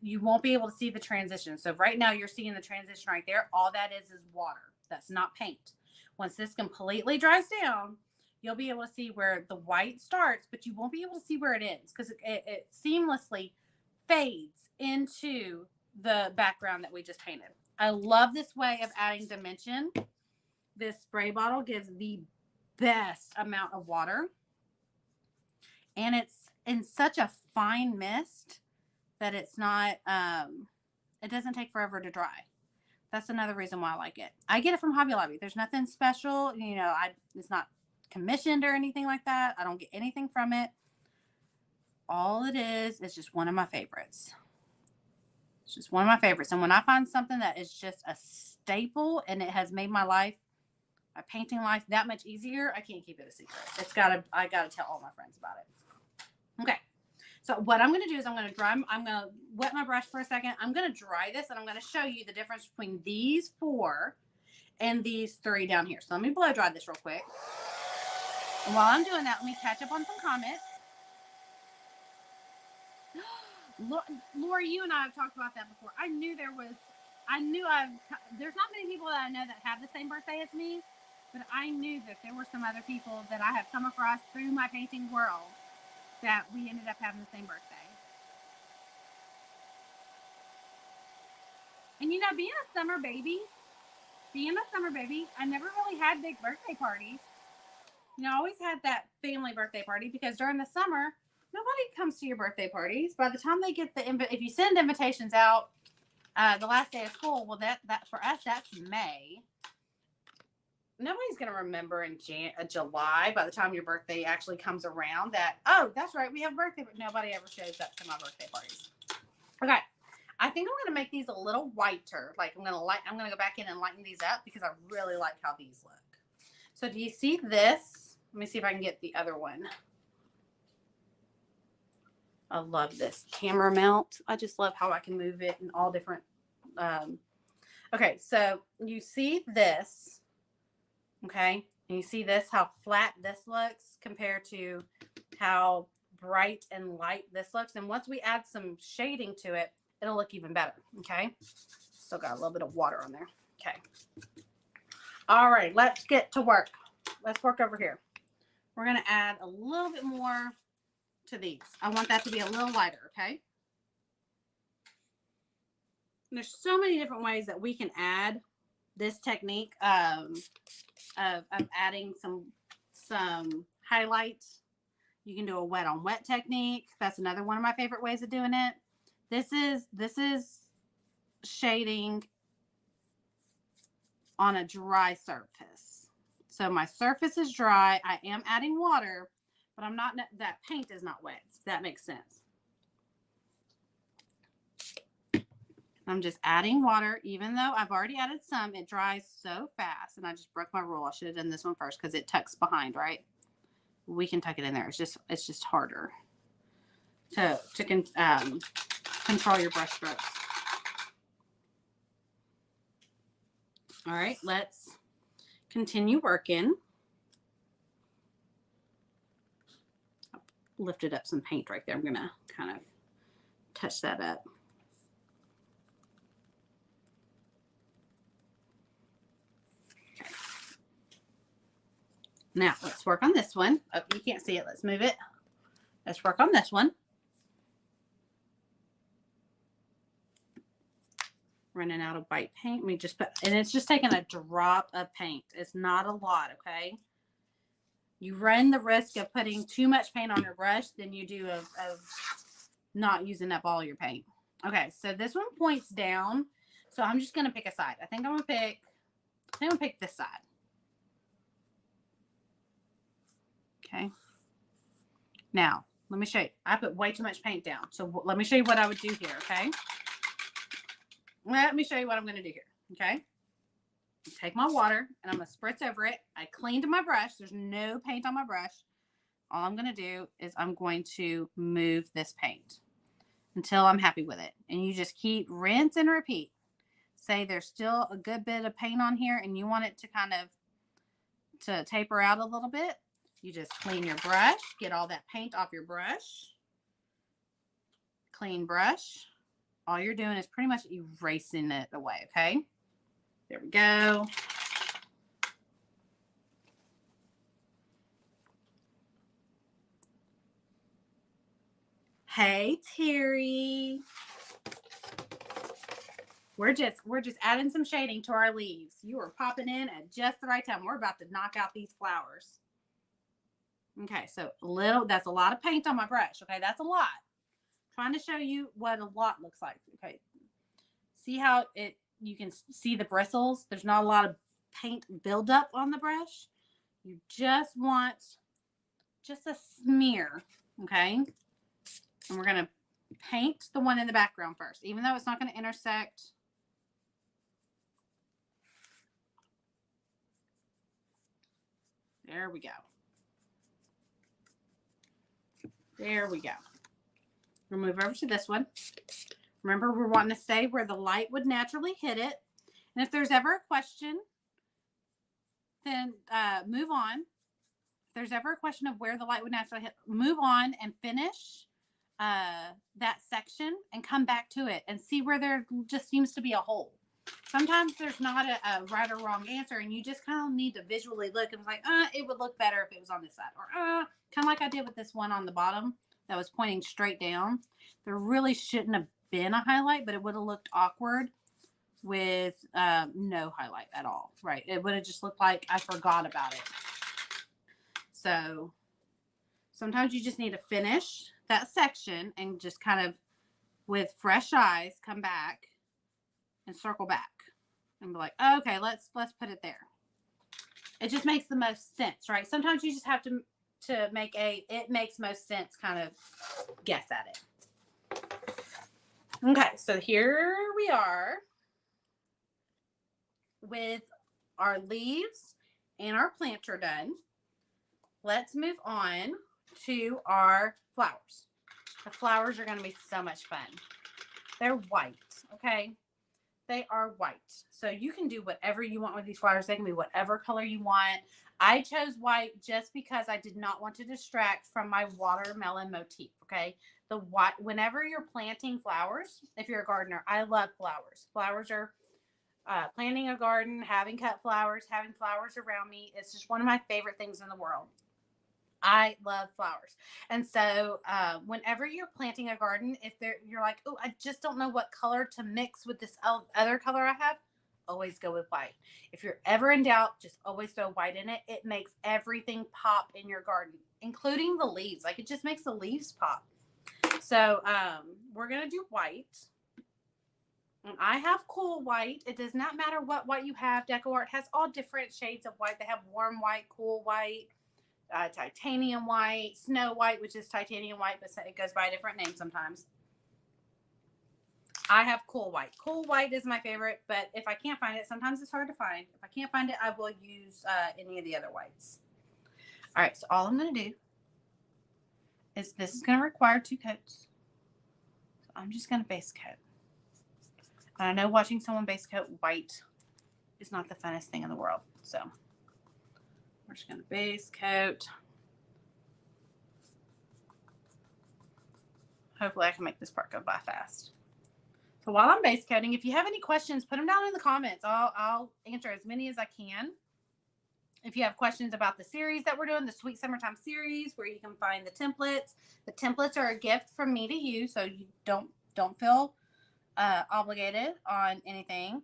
you won't be able to see the transition. So right now you're seeing the transition right there. All that is water. That's not paint. Once this completely dries down, you'll be able to see where the white starts, but you won't be able to see where it ends because it seamlessly fades into the background that we just painted. I love this way of adding dimension. This spray bottle gives the best amount of water, and it's in such a fine mist that it's not, it doesn't take forever to dry. That's another reason why I like it. I get it from Hobby Lobby. There's nothing special. You know, it's not commissioned or anything like that. I don't get anything from it. All it is just one of my favorites. It's just one of my favorites. And when I find something that is just a staple and it has made my life, my painting life, that much easier, I can't keep it a secret. I gotta tell all my friends about it. Okay. So what I'm going to do is I'm going to wet my brush for a second. I'm going to dry this and I'm going to show you the difference between these 4 and these 3 down here. So let me blow dry this real quick. And while I'm doing that, let me catch up on some comments. Lori, you and I have talked about that before. There's not many people that I know that have the same birthday as me, but I knew that there were some other people that I have come across through my painting world that we ended up having the same birthday. And you know, being a summer baby, I never really had big birthday parties. You know, I always had that family birthday party because during the summer, nobody comes to your birthday parties. By the time they get if you send invitations out the last day of school, well, that for us, that's May. Nobody's going to remember in July, by the time your birthday actually comes around, that, oh, that's right, we have a birthday, but nobody ever shows up to my birthday parties. Okay. I think I'm going to make these a little whiter. Like I'm going to go back in and lighten these up because I really like how these look. So do you see this? Let me see if I can get the other one. I love this camera mount. I just love how I can move it in all different. Okay. So you see this. Okay. And you see this, how flat this looks compared to how bright and light this looks. And once we add some shading to it, it'll look even better. Okay. Still got a little bit of water on there. Okay. All right, let's get to work. Let's work over here. We're going to add a little bit more to these. I want that to be a little lighter. Okay. And there's so many different ways that we can add this technique of adding some highlights. You can do a wet on wet technique. That's another one of my favorite ways of doing it. This is shading on a dry surface. So my surface is dry. I am adding water, but I'm not, that paint is not wet. If that makes sense. I'm just adding water, even though I've already added some. It dries so fast, and I just broke my rule. I should have done this one first because it tucks behind, right? We can tuck it in there. It's just harder to control your brush strokes. All right, let's continue working. I lifted up some paint right there. I'm gonna kind of touch that up. Now, let's work on this one. Oh, you can't see it. Let's move it. Let's work on this one. Running out of white paint. We just put, and it's just taking a drop of paint. It's not a lot, okay? You run the risk of putting too much paint on your brush than you do of not using up all your paint. Okay, so this one points down. So I'm just going to pick a side. I think I'm going to pick this side. Okay. Now, let me show you. I put way too much paint down. So let me show you what I would do here, okay? Let me show you what I'm going to do here, okay? Take my water, and I'm going to spritz over it. I cleaned my brush. There's no paint on my brush. All I'm going to do is I'm going to move this paint until I'm happy with it. And you just keep rinse and repeat. Say there's still a good bit of paint on here, and you want it to kind of to taper out a little bit. You just clean your brush, get all that paint off your brush. Clean brush. All you're doing is pretty much erasing it away, okay? There we go. Hey, Terry. We're just adding some shading to our leaves. You are popping in at just the right time. We're about to knock out these flowers. Okay, so that's a lot of paint on my brush. Okay, that's a lot. Trying to show you what a lot looks like. Okay, see how you can see the bristles. There's not a lot of paint buildup on the brush. You just want just a smear. Okay, and we're gonna paint the one in the background first, even though it's not going to intersect. There we go. There we go. We'll move over to this one. Remember, we're wanting to stay where the light would naturally hit it. And if there's ever a question, then move on. If there's ever a question of where the light would naturally hit, move on and finish that section and come back to it and see where there just seems to be a hole. Sometimes there's not a right or wrong answer, and you just kind of need to visually look and like, it would look better if it was on this side, or kind of like I did with this one on the bottom that was pointing straight down. There really shouldn't have been a highlight, but it would have looked awkward with no highlight at all, right? It would have just looked like I forgot about it. So sometimes you just need to finish that section and just kind of with fresh eyes come back and circle back and be like, okay, let's put it there. It just makes the most sense, right? Sometimes you just have to make it makes most sense kind of guess at it. Okay, so here we are with our leaves and our planter done. Let's move on to our flowers. The flowers are going to be so much fun. They're white, okay? they are white. So you can do whatever you want with these flowers. They can be whatever color you want. I chose white just because I did not want to distract from my watermelon motif. Okay. The white, whenever you're planting flowers, if you're a gardener, I love flowers. Flowers are planting a garden, having cut flowers, having flowers around me. It's just one of my favorite things in the world. I love flowers. And so whenever you're planting a garden, if you're like, oh, I just don't know what color to mix with this other color I have, always go with white. If you're ever in doubt, just always throw white in it. It makes everything pop in your garden, including the leaves. Like it just makes the leaves pop. So we're going to do white. And I have cool white. It does not matter what white you have. DecoArt has all different shades of white. They have warm white, cool white, titanium white, snow white, which is titanium white, but it goes by a different name sometimes. I have cool white. Cool white is my favorite, but if I can't find it, sometimes it's hard to find. If I can't find it, I will use any of the other whites. All right, so all I'm going to do is this is going to require 2 coats. So I'm just going to base coat. And I know watching someone base coat white is not the funnest thing in the world. So we're just going to base coat. Hopefully I can make this part go by fast. So while I'm base coating, if you have any questions, put them down in the comments. I'll answer as many as I can. If you have questions about the series that we're doing, the Sweet Summertime series, where you can find the templates are a gift from me to you, so you don't feel obligated on anything.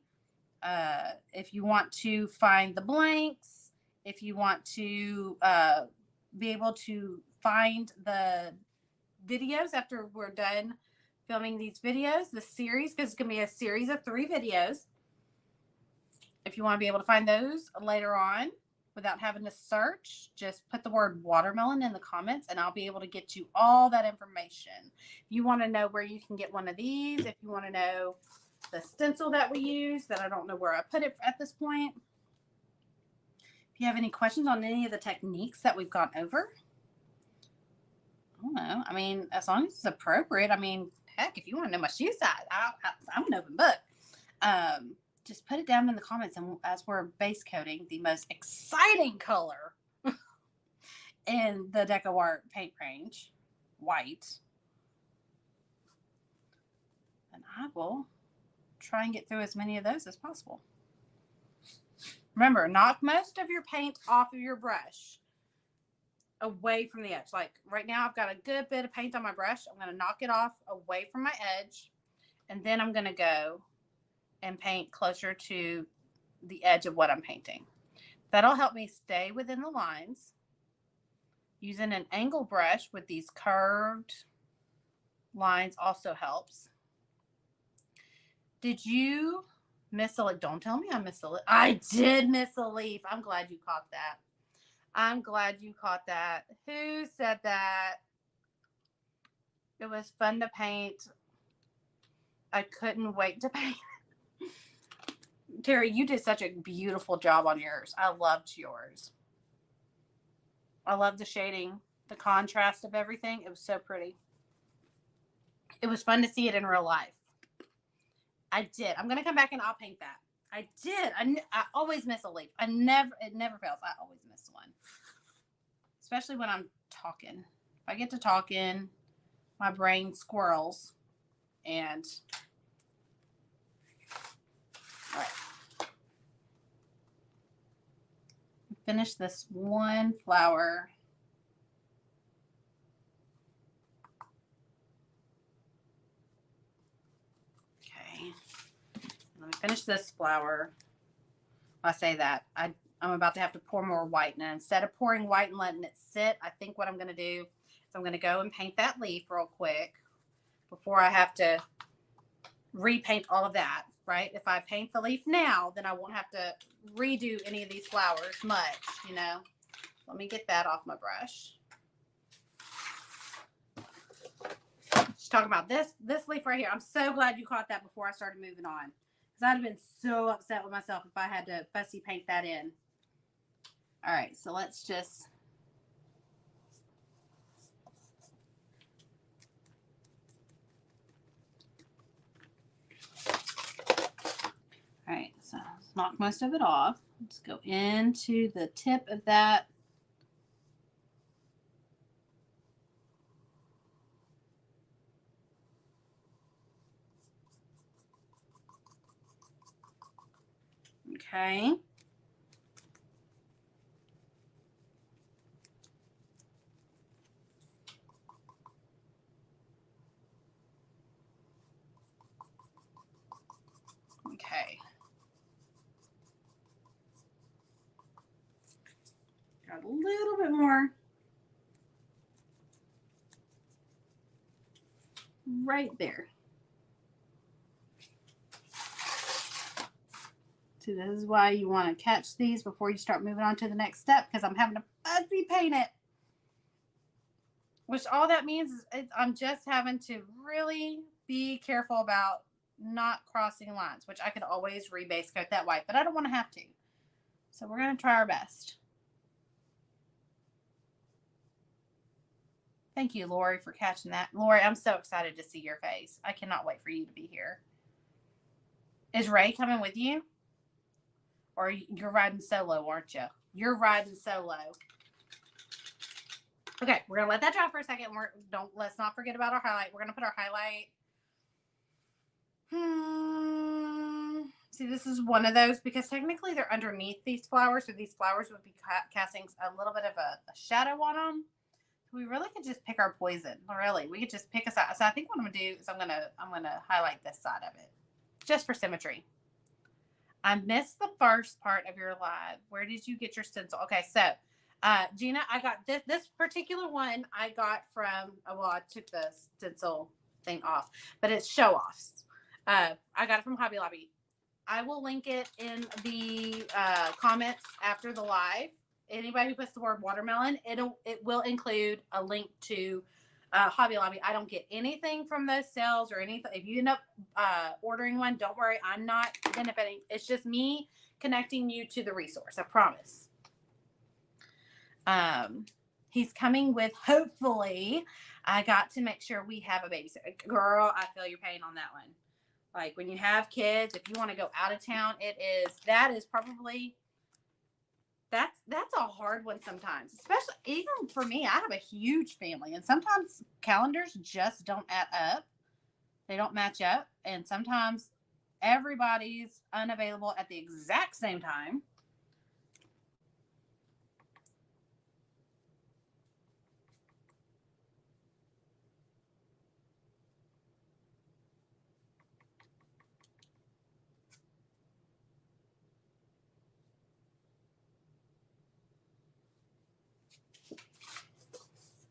If you want to find the blanks, if you want to be able to find the videos after we're done filming these videos, the series, because it's going to be a series of 3 videos. If you want to be able to find those later on without having to search, just put the word watermelon in the comments and I'll be able to get you all that information. If you want to know where you can get one of these, if you want to know the stencil that we use, that I don't know where I put it at this point. If you have any questions on any of the techniques that we've gone over, I don't know. I mean, as long as it's appropriate. I mean, heck, if you want to know my shoe size, I'm an open book. Just put it down in the comments, and as we're base coating the most exciting color in the DecoArt paint range, white, and I will try and get through as many of those as possible. Remember, knock most of your paint off of your brush away from the edge. Like right now, I've got a good bit of paint on my brush. I'm going to knock it off away from my edge, and then I'm going to go and paint closer to the edge of what I'm painting. That'll help me stay within the lines. Using an angle brush with these curved lines also helps. Did you miss a leaf? Don't tell me I missed a leaf. I did miss a leaf. I'm glad you caught that. I'm glad you caught that. Who said that? It was fun to paint. I couldn't wait to paint. Terry, you did such a beautiful job on yours. I loved yours. I love the shading, the contrast of everything. It was so pretty. It was fun to see it in real life. I did. I'm going to come back and I'll paint that. I did. I always miss a leaf. It never fails. I always miss one. Especially when I'm talking. If I get to talking, my brain squirrels. And, all right. Finish this one flower. Okay. Let me finish this flower. I say that. I'm about to have to pour more white. Now, instead of pouring white and letting it sit, I think what I'm going to do is I'm going to go and paint that leaf real quick before I have to repaint all of that, right? If I paint the leaf now, then I won't have to redo any of these flowers much, you know. Let me get that off my brush. Just talking about this leaf right here. I'm so glad you caught that before I started moving on, because I'd have been so upset with myself if I had to fussy paint that in. All right, so let's just knock most of it off. Let's go into the tip of that. Okay. Okay. Got a little bit more right there. So this is why you want to catch these before you start moving on to the next step, because I'm having to fuzzy paint it. Which all that means is I'm just having to really be careful about not crossing lines, which I could always rebase coat that white, but I don't want to have to. So we're going to try our best. Thank you, Lori, for catching that. Lori, I'm so excited to see your face. I cannot wait for you to be here. Is Ray coming with you? Or you're riding solo, aren't you? You're riding solo. Okay, we're gonna let that dry for a second. Let's not forget about our highlight. We're gonna put our highlight. See, this is one of those because technically they're underneath these flowers, so these flowers would be casting a little bit of a shadow on them. We really could just pick our poison. Really, we could just pick a side. So I think what I'm gonna do is I'm gonna highlight this side of it, just for symmetry. I missed the first part of your live. Where did you get your stencil? Okay, so Gina, I got this particular one I got from, well, I took the stencil thing off, but it's Show Offs. I got it from Hobby Lobby. I will link it in the comments after the live. Anybody who puts the word watermelon, it will include a link to Hobby Lobby. I don't get anything from those sales or anything. If you end up ordering one, don't worry. I'm not benefiting. It's just me connecting you to the resource. I promise. He's coming with, hopefully, I got to make sure we have a babysitter. Girl, I feel your pain on that one. Like when you have kids, if you want to go out of town, that is probably, that's a hard one sometimes, especially even for me. I have a huge family and sometimes calendars just don't add up. They don't match up. And sometimes everybody's unavailable at the exact same time.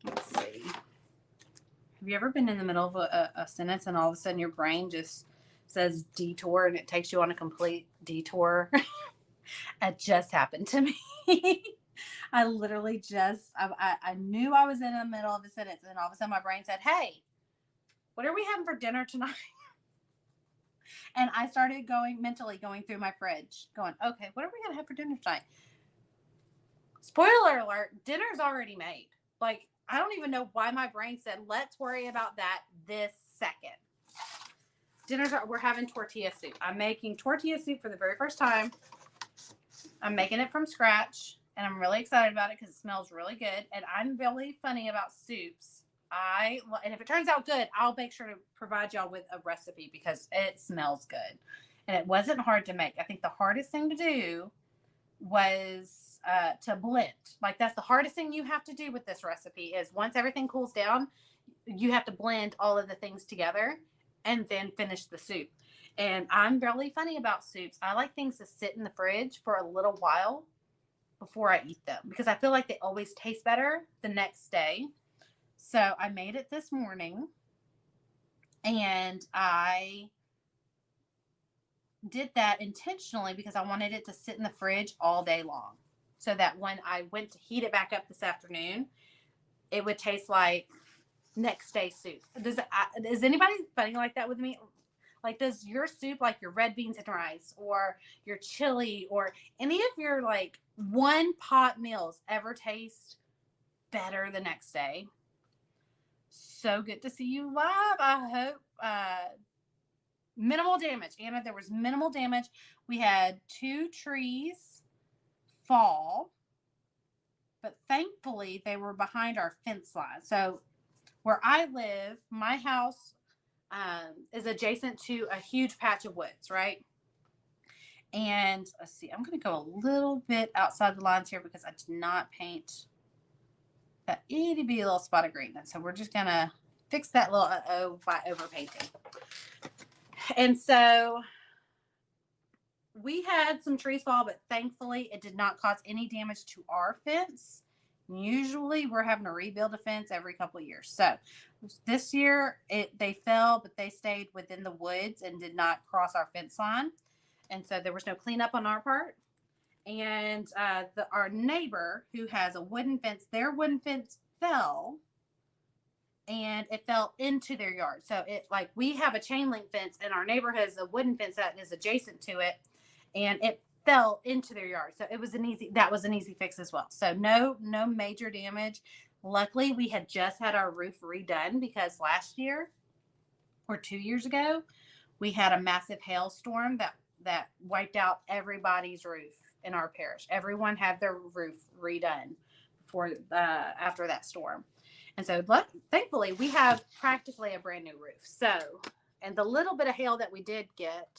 Let's see. Have you ever been in the middle of a sentence and all of a sudden your brain just says detour and it takes you on a complete detour? It just happened to me. I literally I knew I was in the middle of a sentence and all of a sudden my brain said, hey, what are we having for dinner tonight? And I started mentally going through my fridge going, okay, what are we going to have for dinner tonight? Spoiler alert, dinner's already made. Like, I don't even know why my brain said, let's worry about that this second. We're having tortilla soup. I'm making tortilla soup for the very first time. I'm making it from scratch, and I'm really excited about it because it smells really good. And I'm really funny about soups. And if it turns out good, I'll make sure to provide y'all with a recipe because it smells good. And it wasn't hard to make. I think the hardest thing to do was to blend. Like that's the hardest thing you have to do with this recipe is once everything cools down, you have to blend all of the things together and then finish the soup. And I'm really funny about soups. I like things to sit in the fridge for a little while before I eat them because I feel like they always taste better the next day. So I made it this morning and I did that intentionally because I wanted it to sit in the fridge all day long so that when I went to heat it back up this afternoon, it would taste like next day soup. Is anybody funny like that with me? Like, does your soup, like your red beans and rice or your chili or any of your like one pot meals ever taste better the next day? So good to see you live. I hope Minimal damage, Anna. There was minimal damage. We had 2 trees fall, but thankfully they were behind our fence line. So where I live, my house is adjacent to a huge patch of woods, right? And let's see, I'm going to go a little bit outside the lines here because I did not paint that itty bitty little spot of green. And so we're just going to fix that little uh-oh by overpainting. And so we had some trees fall, but thankfully it did not cause any damage to our fence. Usually we're having to rebuild a fence every couple of years. So this year they fell, but they stayed within the woods and did not cross our fence line. And so there was no cleanup on our part. And our neighbor who has a wooden fence, their wooden fence fell and it fell into their yard. So it, like, we have a chain link fence and our neighbor has a wooden fence that is adjacent to it, and it fell into their yard. So that was an easy fix as well. So no major damage. Luckily, we had just had our roof redone because last year or 2 years ago, we had a massive hailstorm that wiped out everybody's roof in our parish. Everyone had their roof redone after that storm. And so thankfully we have practically a brand new roof. So, and the little bit of hail that we did get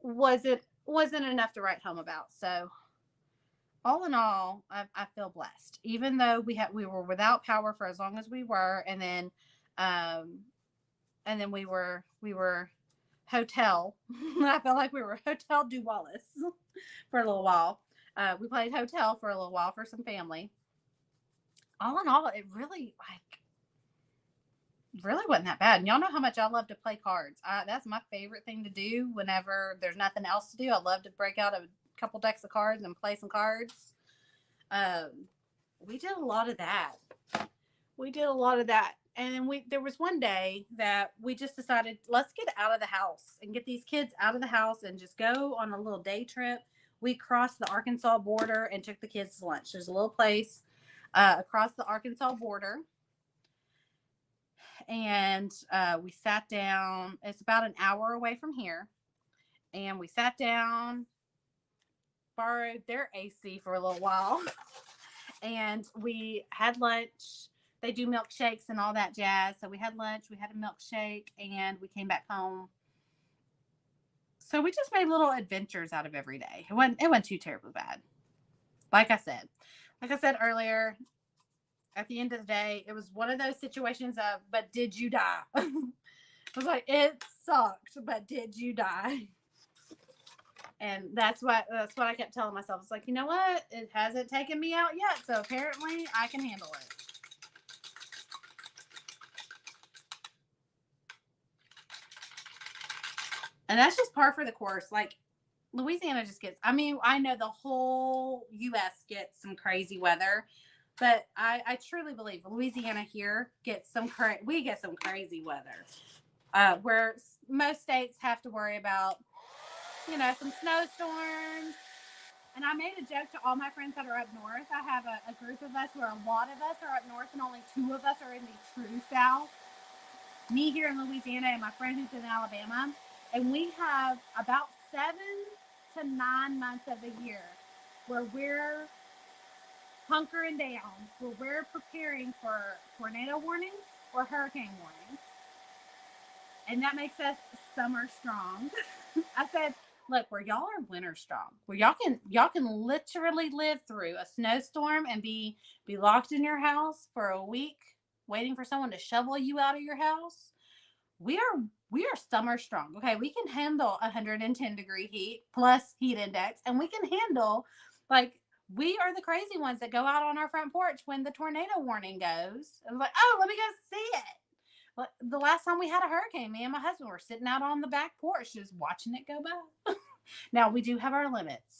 wasn't enough to write home about. So all in all, I feel blessed, even though we were without power for as long as we were. And then we were hotel. I felt like we were Hotel Du Wallace for a little while. We played hotel for a little while for some family. All in all, it really wasn't that bad. And y'all know how much I love to play cards. That's my favorite thing to do whenever there's nothing else to do. I love to break out a couple decks of cards and play some cards. We did a lot of that. And then there was one day that we just decided, let's get out of the house and get these kids out of the house and just go on a little day trip. We crossed the Arkansas border and took the kids to lunch. There's a little place across the Arkansas border. And we sat down. It's about an hour away from here. And we sat down, borrowed their AC for a little while. And we had lunch. They do milkshakes and all that jazz. So we had lunch, we had a milkshake, and we came back home. So we just made little adventures out of every day. It wasn't too terribly bad. Like I said earlier, at the end of the day, it was one of those situations of, but did you die? I was like, it sucked, but did you die? And that's what I kept telling myself. It's like, you know what? It hasn't taken me out yet, so apparently I can handle it. And that's just par for the course. Like, Louisiana just gets, I know the whole U.S. gets some crazy weather, but I truly believe Louisiana here gets we get some crazy weather, where most states have to worry about, some snowstorms. And I made a joke to all my friends that are up north. I have a group of us where a lot of us are up north and only 2 of us are in the true South. Me here in Louisiana and my friend who's in Alabama. And we have about 7 to 9 months of the year where we're hunkering down, where we're preparing for tornado warnings or hurricane warnings. And that makes us summer strong. I said, look, where y'all are winter strong, where y'all can literally live through a snowstorm and be locked in your house for a week waiting for someone to shovel you out of your house. We are summer strong. Okay, we can handle 110-degree heat plus heat index, and we can handle, like, we are the crazy ones that go out on our front porch when the tornado warning goes. And like, oh, let me go see it. The last time we had a hurricane, me and my husband were sitting out on the back porch just watching it go by. Now, we do have our limits.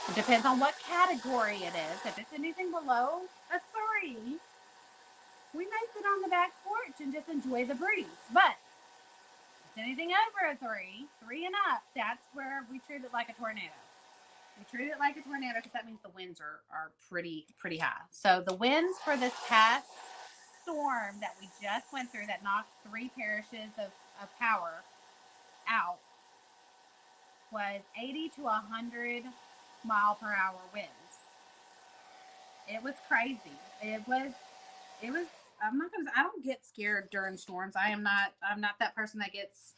It depends on what category it is. If it's anything below a 3, we may sit on the back porch and just enjoy the breeze. But if it's anything over a 3 and up, that's where we treat it like a tornado. We treat it like a tornado because that means the winds are pretty high. So the winds for this past storm that we just went through that knocked 3 parishes of power was 80 to 100-mile-per-hour winds. It was crazy. It was I'm not gonna I don't get scared during storms. I'm not that person that gets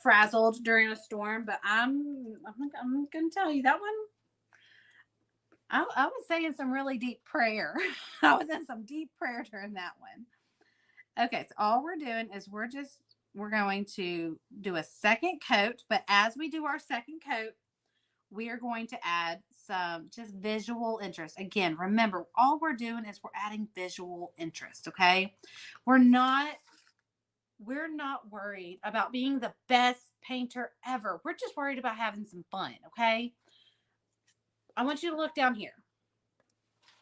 frazzled during a storm, but I'm gonna tell you that one. I was saying some really deep prayer. I was in some deep prayer during that one. Okay, so all we're doing is we're going to do a second coat, but as we do our second coat, we are going to add some just visual interest. Again, remember, all we're doing is we're adding visual interest, okay? We're not we're not worried about being the best painter ever. We're just worried about having some fun, okay? I want you to look down here.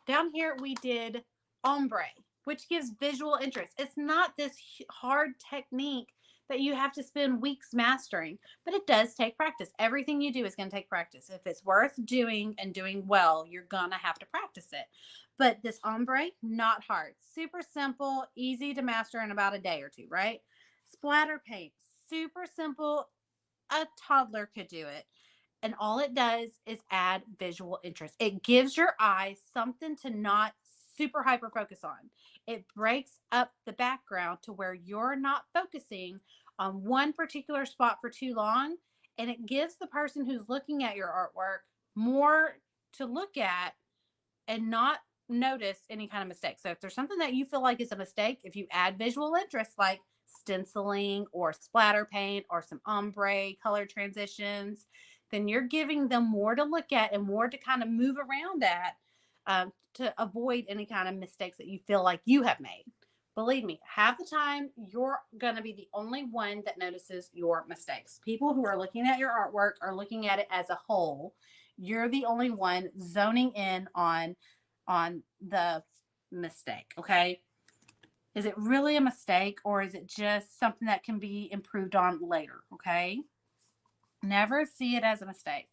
Down here we did ombre, which gives visual interest. It's not this hard technique that you have to spend weeks mastering, but it does take practice. Everything you do is going to take practice. If it's worth doing and doing well, you're going to have to practice it. But this ombre, not hard. Super simple, easy to master in about a day or two, right? Splatter paint, super simple. A toddler could do it. And all it does is add visual interest. It gives your eyes something to not super hyper focus on. It breaks up the background to where you're not focusing on one particular spot for too long. And it gives the person who's looking at your artwork more to look at and not notice any kind of mistake. So if there's something that you feel like is a mistake, if you add visual interest like stenciling or splatter paint or some ombre color transitions, then you're giving them more to look at and more to kind of move around at, to avoid any kind of mistakes that you feel like you have made. Believe me, half the time you're going to be the only one that notices your mistakes. People who are looking at your artwork are looking at it as a whole. You're the only one zoning in on the mistake, okay? Is it really a mistake or is it just something that can be improved on later, okay? Never see it as a mistake.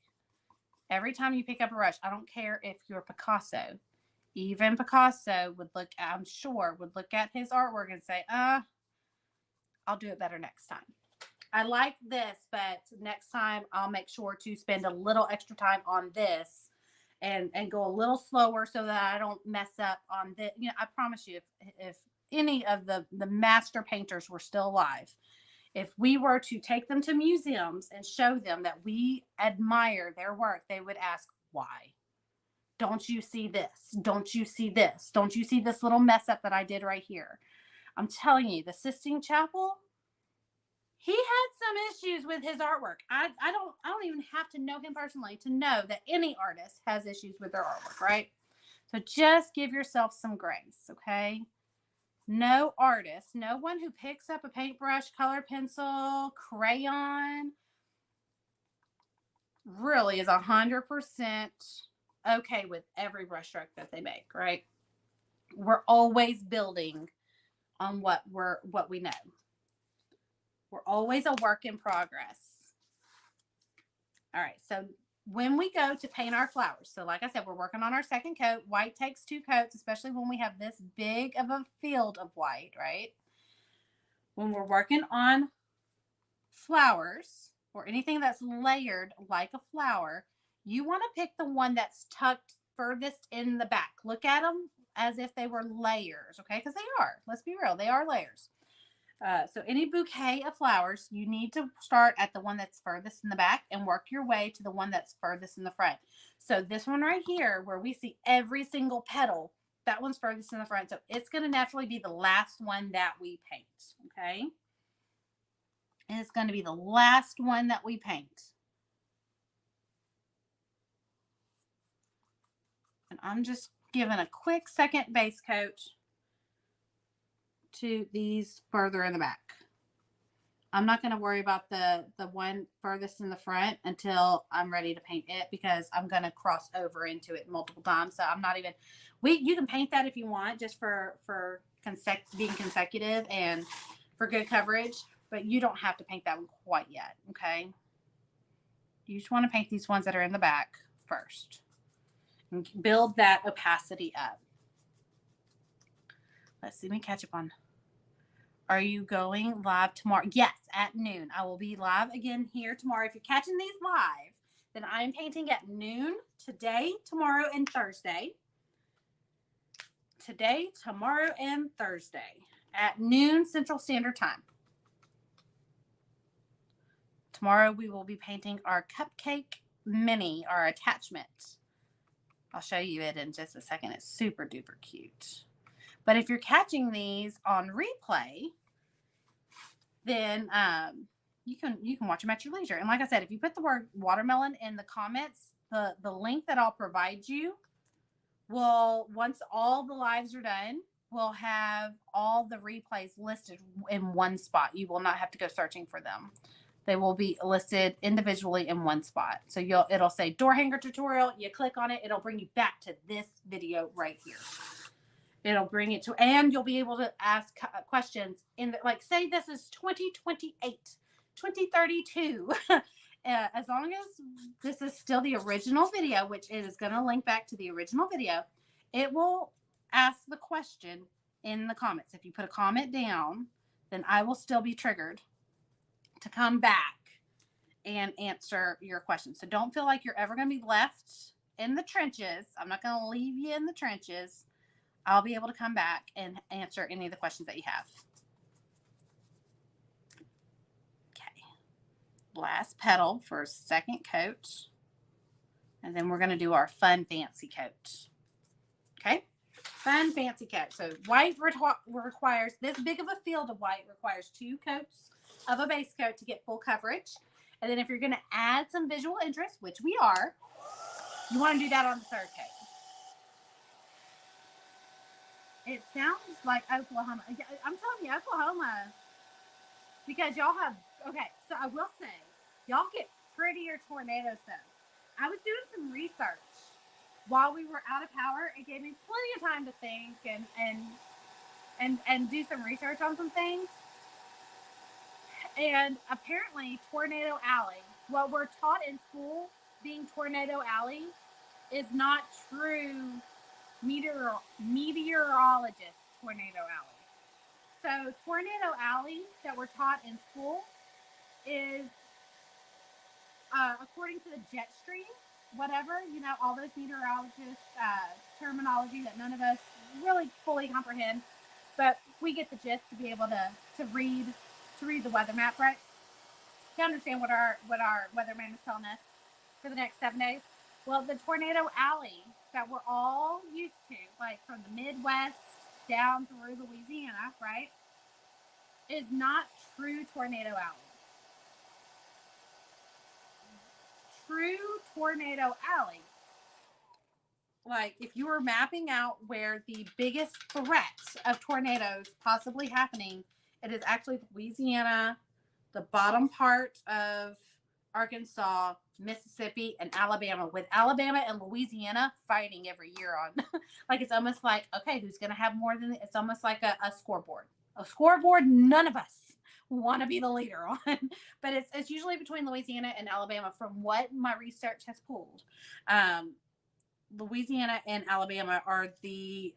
Every time you pick up a brush, I don't care if you're Picasso. Even Picasso would look, I'm sure, would look at his artwork and say, I'll do it better next time. I like this, but next time I'll make sure to spend a little extra time on this and go a little slower so that I don't mess up on this. You know, I promise you, if any of the master painters were still alive, if we were to take them to museums and show them that we admire their work, they would ask, why? Don't you see this? Don't you see this? Don't you see this little mess up that I did right here? I'm telling you, the Sistine Chapel, he had some issues with his artwork. I don't even have to know him personally to know that any artist has issues with their artwork, right? So just give yourself some grace, okay? No artist, no one who picks up a paintbrush, color pencil, crayon really is 100% okay with every brushstroke that they make, right? We're always building on what we know. We're always a work in progress. All right, so when we go to paint our flowers, so like I said, we're working on our second coat. White takes 2 coats, especially when we have this big of a field of white, right? When we're working on flowers or anything that's layered like a flower, you want to pick the one that's tucked furthest in the back. Look at them as if they were layers, okay? Because they are. Let's be real, they are layers. So any bouquet of flowers, you need to start at the one that's furthest in the back and work your way to the one that's furthest in the front. So this one right here, where we see every single petal, that one's furthest in the front. So it's going to naturally be the last one that we paint, okay? And it's going to be the last one that we paint. And I'm just giving a quick second base coat to these further in the back. I'm not going to worry about the one furthest in the front until I'm ready to paint it because I'm going to cross over into it multiple times. So I'm not even, you can paint that if you want just for being consecutive and for good coverage, but you don't have to paint that one quite yet. Okay. You just want to paint these ones that are in the back first and build that opacity up. Let's see, let me catch up on Are you going live tomorrow? Yes, at noon. I will be live again here tomorrow. If you're catching these live, then I'm painting at noon today, tomorrow, and Thursday. Today, tomorrow, and Thursday at noon Central Standard Time. Tomorrow we will be painting our cupcake mini, our attachment. I'll show you it in just a second. It's super duper cute. But if you're catching these on replay, then you can watch them at your leisure. And like I said, if you put the word watermelon in the comments, the link that I'll provide you will, once all the lives are done, will have all the replays listed in one spot. You will not have to go searching for them. They will be listed individually in one spot. So it'll say door hanger tutorial. You click on it, it'll bring you back to this video right here. It'll bring it to, and you'll be able to ask questions in the, like, say this is 2028, 2032. As long as this is still the original video, which it is going to link back to the original video, it will ask the question in the comments. If you put a comment down, then I will still be triggered to come back and answer your questions. So don't feel like you're ever going to be left in the trenches. I'm not going to leave you in the trenches. I'll be able to come back and answer any of the questions that you have. Okay. Last petal for a second coat. And then we're going to do our fun fancy coat. Okay. Fun fancy coat. So white requires, this big of a field of white requires 2 coats of a base coat to get full coverage. And then if you're going to add some visual interest, which we are, you want to do that on the 3rd coat. It sounds like Oklahoma. I'm telling you, Oklahoma, because y'all have, okay, so I will say, y'all get prettier tornadoes though. I was doing some research while we were out of power. It gave me plenty of time to think and do some research on some things. And apparently Tornado Alley, what we're taught in school being Tornado Alley, is not true meteorologist Tornado Alley. So Tornado Alley that we're taught in school is according to the jet stream, whatever, you know, all those meteorologist terminology that none of us really fully comprehend, but we get the gist to be able to read the weather map, right? To understand what our weatherman is telling us for the next 7 days. Well, the Tornado Alley that we're all used to, like from the Midwest down through Louisiana, right, is not true Tornado Alley. True Tornado Alley, like if you were mapping out where the biggest threat of tornadoes possibly happening, it is actually Louisiana, the bottom part of Arkansas, Mississippi, and Alabama, with Alabama and Louisiana fighting every year on. Like it's almost like, okay, who's going to have more than, it's almost like a scoreboard. A scoreboard none of us want to be the leader on, but it's usually between Louisiana and Alabama from what my research has pulled. Louisiana and Alabama are the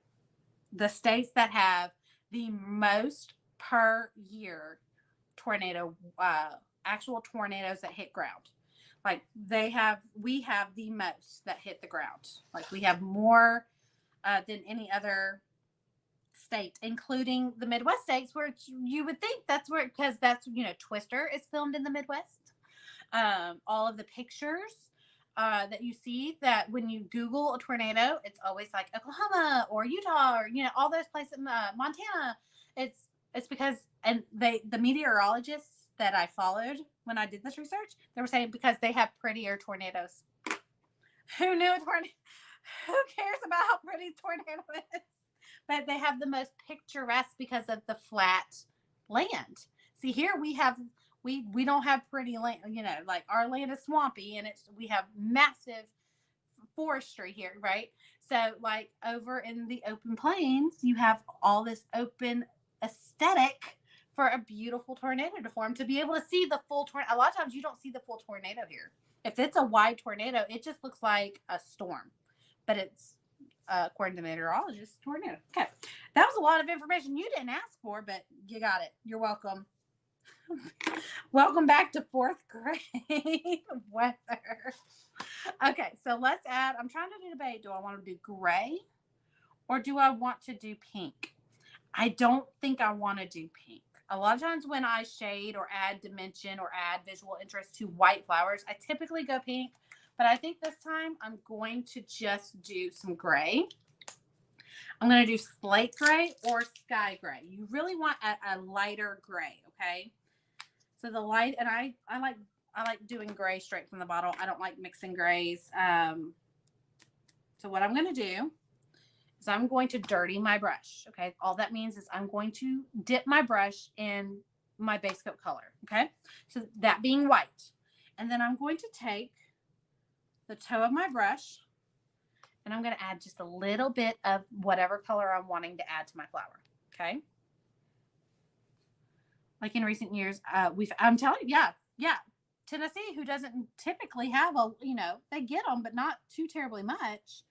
states that have the most per year tornado, actual tornadoes that hit ground. Like we have the most that hit the ground. Like we have more than any other state, including the Midwest states, where you would think that's where, because that's, you know, Twister is filmed in the Midwest. All of the pictures that you see, that when you Google a tornado, it's always like Oklahoma or Utah or, you know, all those places, Montana. It's because, and the meteorologists that I followed when I did this research, they were saying because they have prettier tornadoes. Who knew a tornado? Who cares about how pretty a tornado is? But they have the most picturesque because of the flat land. See, here we don't have pretty land, you know, like our land is swampy and we have massive forestry here, right? So like over in the open plains, you have all this open aesthetic for a beautiful tornado to form, to be able to see the full tornado. A lot of times you don't see the full tornado here. If it's a wide tornado, it just looks like a storm, but it's according to the meteorologist, tornado. Okay. That was a lot of information you didn't ask for, but you got it. You're welcome. Welcome back to fourth grade weather. Okay, so let's add, I'm trying to debate, do I want to do gray or do I want to do pink? I don't think I want to do pink. A lot of times when I shade or add dimension or add visual interest to white flowers, I typically go pink, but I think this time I'm going to just do some gray. I'm going to do slate gray or sky gray. You really want a lighter gray, okay? So the light, and I like doing gray straight from the bottle. I don't like mixing grays. So what I'm going to do is I'm going to dirty my brush. Okay. All that means is I'm going to dip my brush in my base coat color. Okay. So that being white. And then I'm going to take the toe of my brush and I'm going to add just a little bit of whatever color I'm wanting to add to my flower. Okay. Like in recent years, I'm telling you, yeah. Tennessee, who doesn't typically have they get them, but not too terribly much.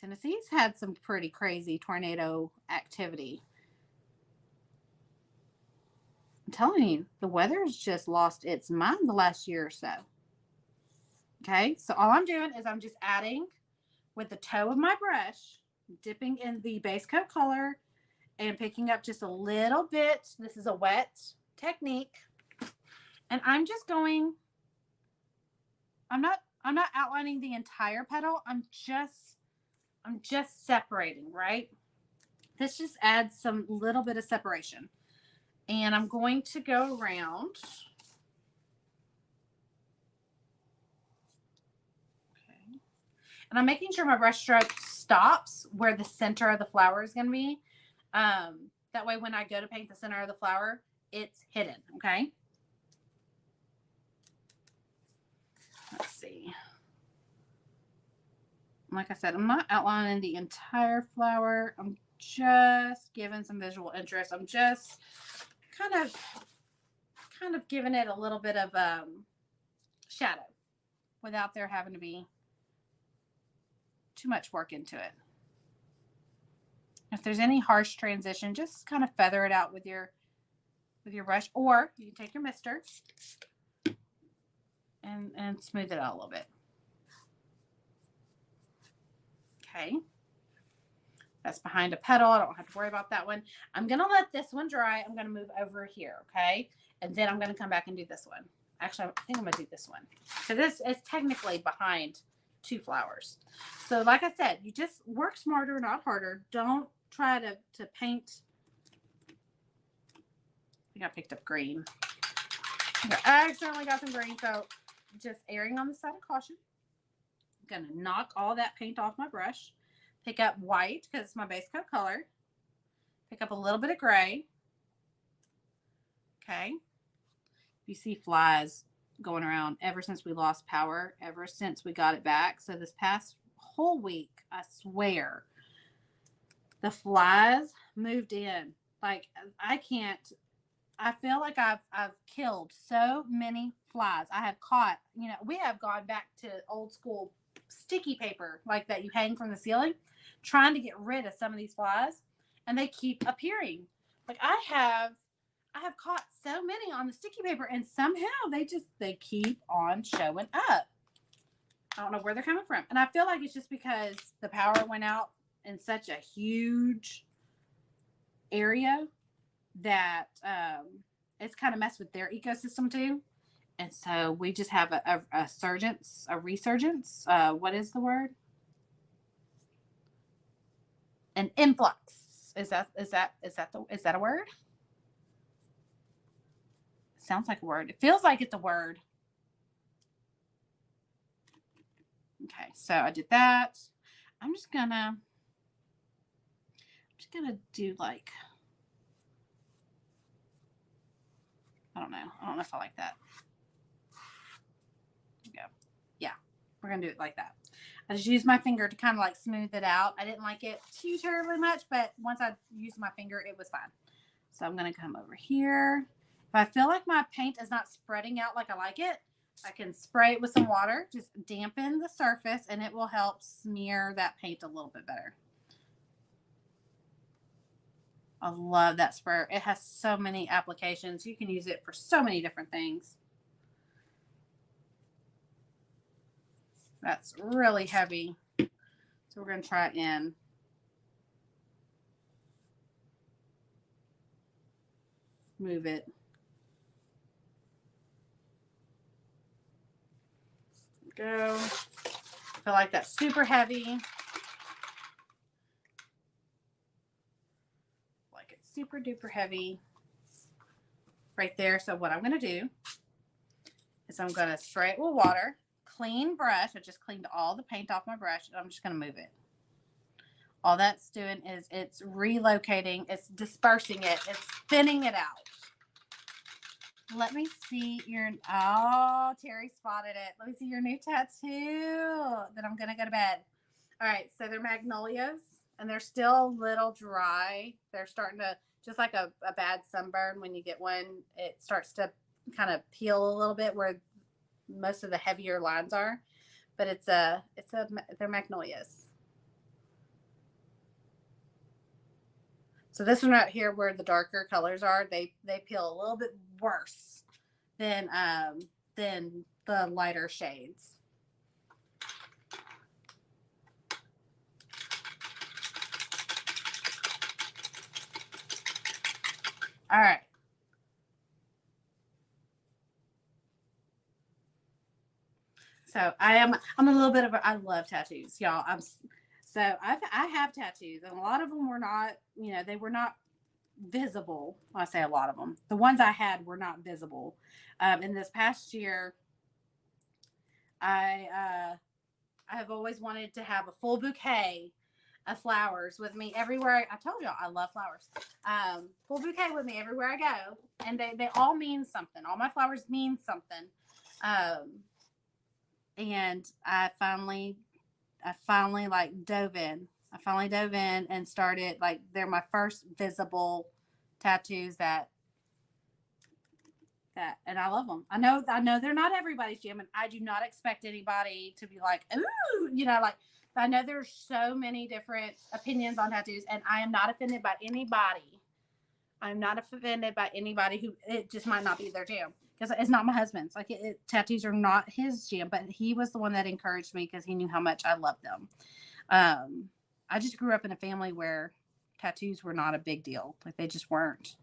Tennessee's had some pretty crazy tornado activity. I'm telling you, the weather's just lost its mind the last year or so. Okay, so all I'm doing is I'm just adding with the toe of my brush, dipping in the base coat color and picking up just a little bit. This is a wet technique. And I'm just going, I'm not outlining the entire petal. I'm just separating, right? This just adds some little bit of separation. And I'm going to go around. Okay. And I'm making sure my brush stroke stops where the center of the flower is going to be. That way when I go to paint the center of the flower, it's hidden, okay? Let's see. Like I said, I'm not outlining the entire flower. I'm just giving some visual interest. I'm just kind of giving it a little bit of shadow without there having to be too much work into it. If there's any harsh transition, just kind of feather it out with your brush, or you can take your mister and smooth it out a little bit. Okay. That's behind a petal. I don't have to worry about that one. I'm going to let this one dry. I'm going to move over here, okay? And then I'm going to come back and do this one. Actually, I think I'm going to do this one. So this is technically behind two flowers. So like I said, you just work smarter, not harder. Don't try to paint. I think I picked up green. I accidentally got some green, so just erring on the side of caution. I'm going to knock all that paint off my brush. Pick up white because it's my base coat color. Pick up a little bit of gray. Okay. You see flies going around ever since we lost power, ever since we got it back. So this past whole week, I swear, the flies moved in. Like I feel like I've killed so many flies. I have caught, we have gone back to old school sticky paper like that you hang from the ceiling, trying to get rid of some of these flies, and they keep appearing. Like I have caught so many on the sticky paper, and somehow they keep on showing up. I don't know where they're coming from, and I feel like it's just because the power went out in such a huge area that it's kind of messed with their ecosystem too. And so we just have a resurgence. What is the word? An influx. Is that a word? It sounds like a word. It feels like it's a word. Okay, so I did that. I'm just gonna do like, I don't know if I like that. Go. Yeah, we're gonna do it like that. I just used my finger to kind of like smooth it out. I didn't like it too terribly much, but once I used my finger, it was fine. So I'm gonna come over here. If I feel like my paint is not spreading out like I like it, I can spray it with some water, just dampen the surface, and it will help smear that paint a little bit better. I love that sprayer. It has so many applications. You can use it for so many different things. That's really heavy. So we're going to try it in. Move it. Go. I feel like that's super heavy. Like it's super duper heavy right there. So what I'm going to do is I'm going to spray it with water. Clean brush. I just cleaned all the paint off my brush, and I'm just going to move it. All that's doing is it's relocating, it's dispersing it, it's thinning it out. Let me see your, oh, Terry spotted it. Let me see your new tattoo. Then I'm going to go to bed. All right, so they're magnolias, and they're still a little dry. They're starting to, just like a bad sunburn, when you get one, it starts to kind of peel a little bit where most of the heavier lines are. But they're magnolias. So this one right here, where the darker colors are, they peel a little bit worse than the lighter shades. All right. So I'm a little bit of I love tattoos, y'all. I have tattoos, and a lot of them were not, they were not visible. I say a lot of them. The ones I had were not visible. In this past year, I have always wanted to have a full bouquet of flowers with me everywhere. I told y'all I love flowers. Full bouquet with me everywhere I go, and they all mean something. All my flowers mean something. And I finally like dove in. I finally dove in and started, like, they're my first visible tattoos that and I love them. I know they're not everybody's jam, and I do not expect anybody to be like, ooh, like, I know there's so many different opinions on tattoos, and I am not offended by anybody. I'm not offended by anybody who it just might not be their jam, because it's not my husband's. Like, tattoos are not his jam, but he was the one that encouraged me because he knew how much I loved them. I just grew up in a family where tattoos were not a big deal. Like, they just weren't.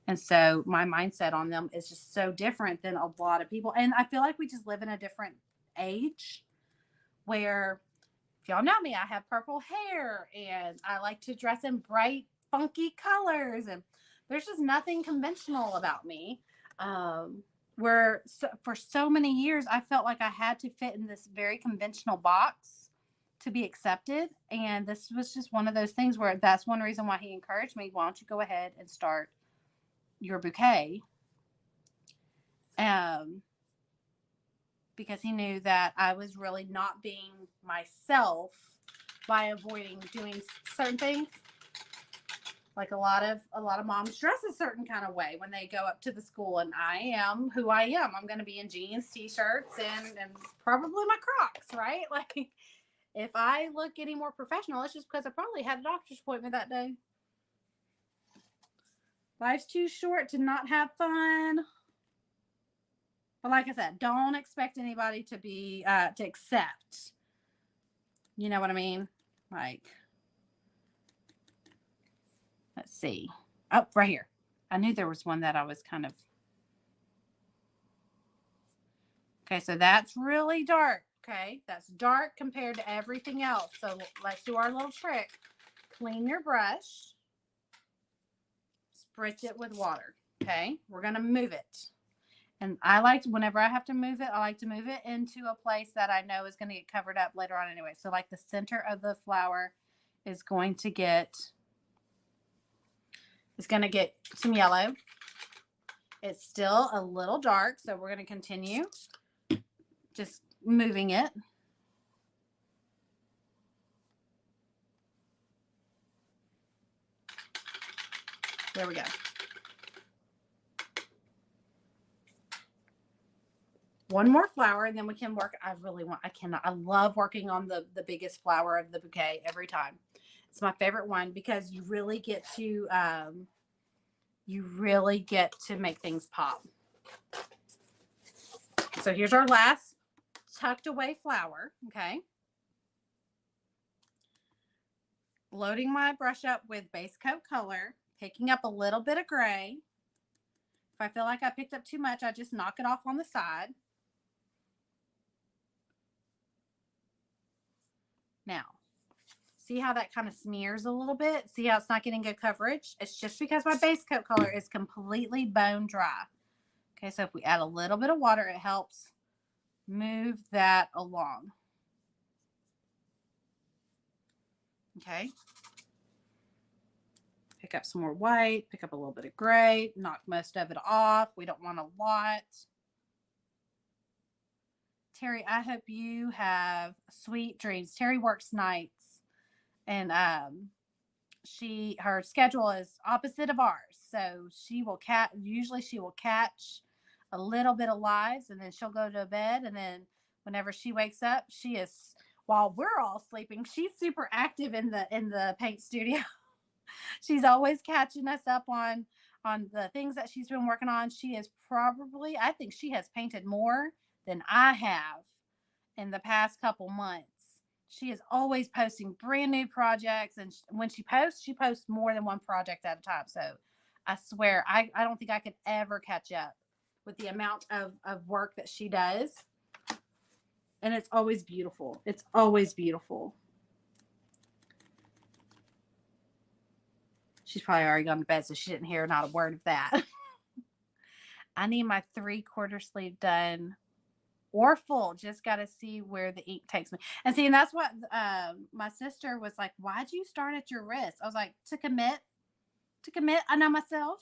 And so my mindset on them is just so different than a lot of people. And I feel like we just live in a different age where, if y'all know me, I have purple hair and I like to dress in bright, funky colors. And there's just nothing conventional about me. For so many years, I felt like I had to fit in this very conventional box to be accepted. And this was just one of those things where that's one reason why he encouraged me. Why don't you go ahead and start your bouquet? Because he knew that I was really not being myself by avoiding doing certain things. Like, a lot of moms dress a certain kind of way when they go up to the school, and I am who I am. I'm going to be in jeans, t-shirts, and probably my Crocs, right? Like, if I look any more professional, it's just because I probably had a doctor's appointment that day. Life's too short to not have fun. But like I said, don't expect anybody to be to accept. You know what I mean? Like, let's see. Oh, right here. I knew there was one that I was kind of. Okay, so that's really dark. Okay, that's dark compared to everything else. So let's do our little trick. Clean your brush. Spritz it with water. Okay, we're going to move it. And whenever I have to move it, I like to move it into a place that I know is going to get covered up later on anyway. So, like, the center of the flower is going to get some yellow. It's still a little dark, so we're going to continue just moving it. There we go. one more flower, and then we can work. I love working on the biggest flower of the bouquet every time. It's my favorite one because you really get to make things pop. So here's our last tucked away flower. Okay. Loading my brush up with base coat color, picking up a little bit of gray. If I feel like I picked up too much, I just knock it off on the side. Now, see how that kind of smears a little bit? See how it's not getting good coverage? It's just because my base coat color is completely bone dry. Okay, so if we add a little bit of water, it helps move that along. Okay. Pick up some more white, pick up a little bit of gray, knock most of it off. We don't want a lot. Terry, I hope you have sweet dreams. Terry works nights, and her schedule is opposite of ours. So she will catch a little bit of lives, and then she'll go to bed, and then whenever she wakes up, while we're all sleeping, she's super active in the paint studio. She's always catching us up on the things that she's been working on. I think she has painted more than I have in the past couple months. She is always posting brand new projects, and when she posts more than one project at a time. So I swear, I don't think I could ever catch up with the amount of work that she does. And it's always beautiful. It's always beautiful. She's probably already gone to bed, so she didn't hear not a word of that. I need my 3/4 sleeve done or full. Just got to see where the ink takes me. And see, and that's what my sister was like, why'd you start at your wrist? I was like, to commit. I know myself.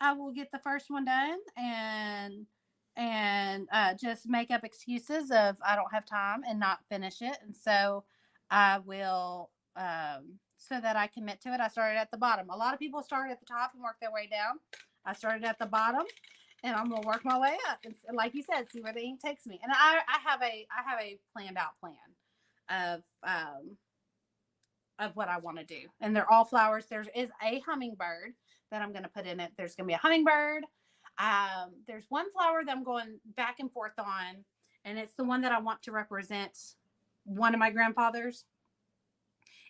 I will get the first one done and just make up excuses of I don't have time and not finish it. And so I will, so that I commit to it. I started at the bottom. A lot of people start at the top and work their way down. I started at the bottom, and I'm gonna work my way up. And like you said, see where the ink takes me. And I have a planned out plan of what I want to do. And they're all flowers. There is a hummingbird that I'm going to put in it. There's going to be a hummingbird. There's one flower that I'm going back and forth on, and it's the one that I want to represent one of my grandfathers.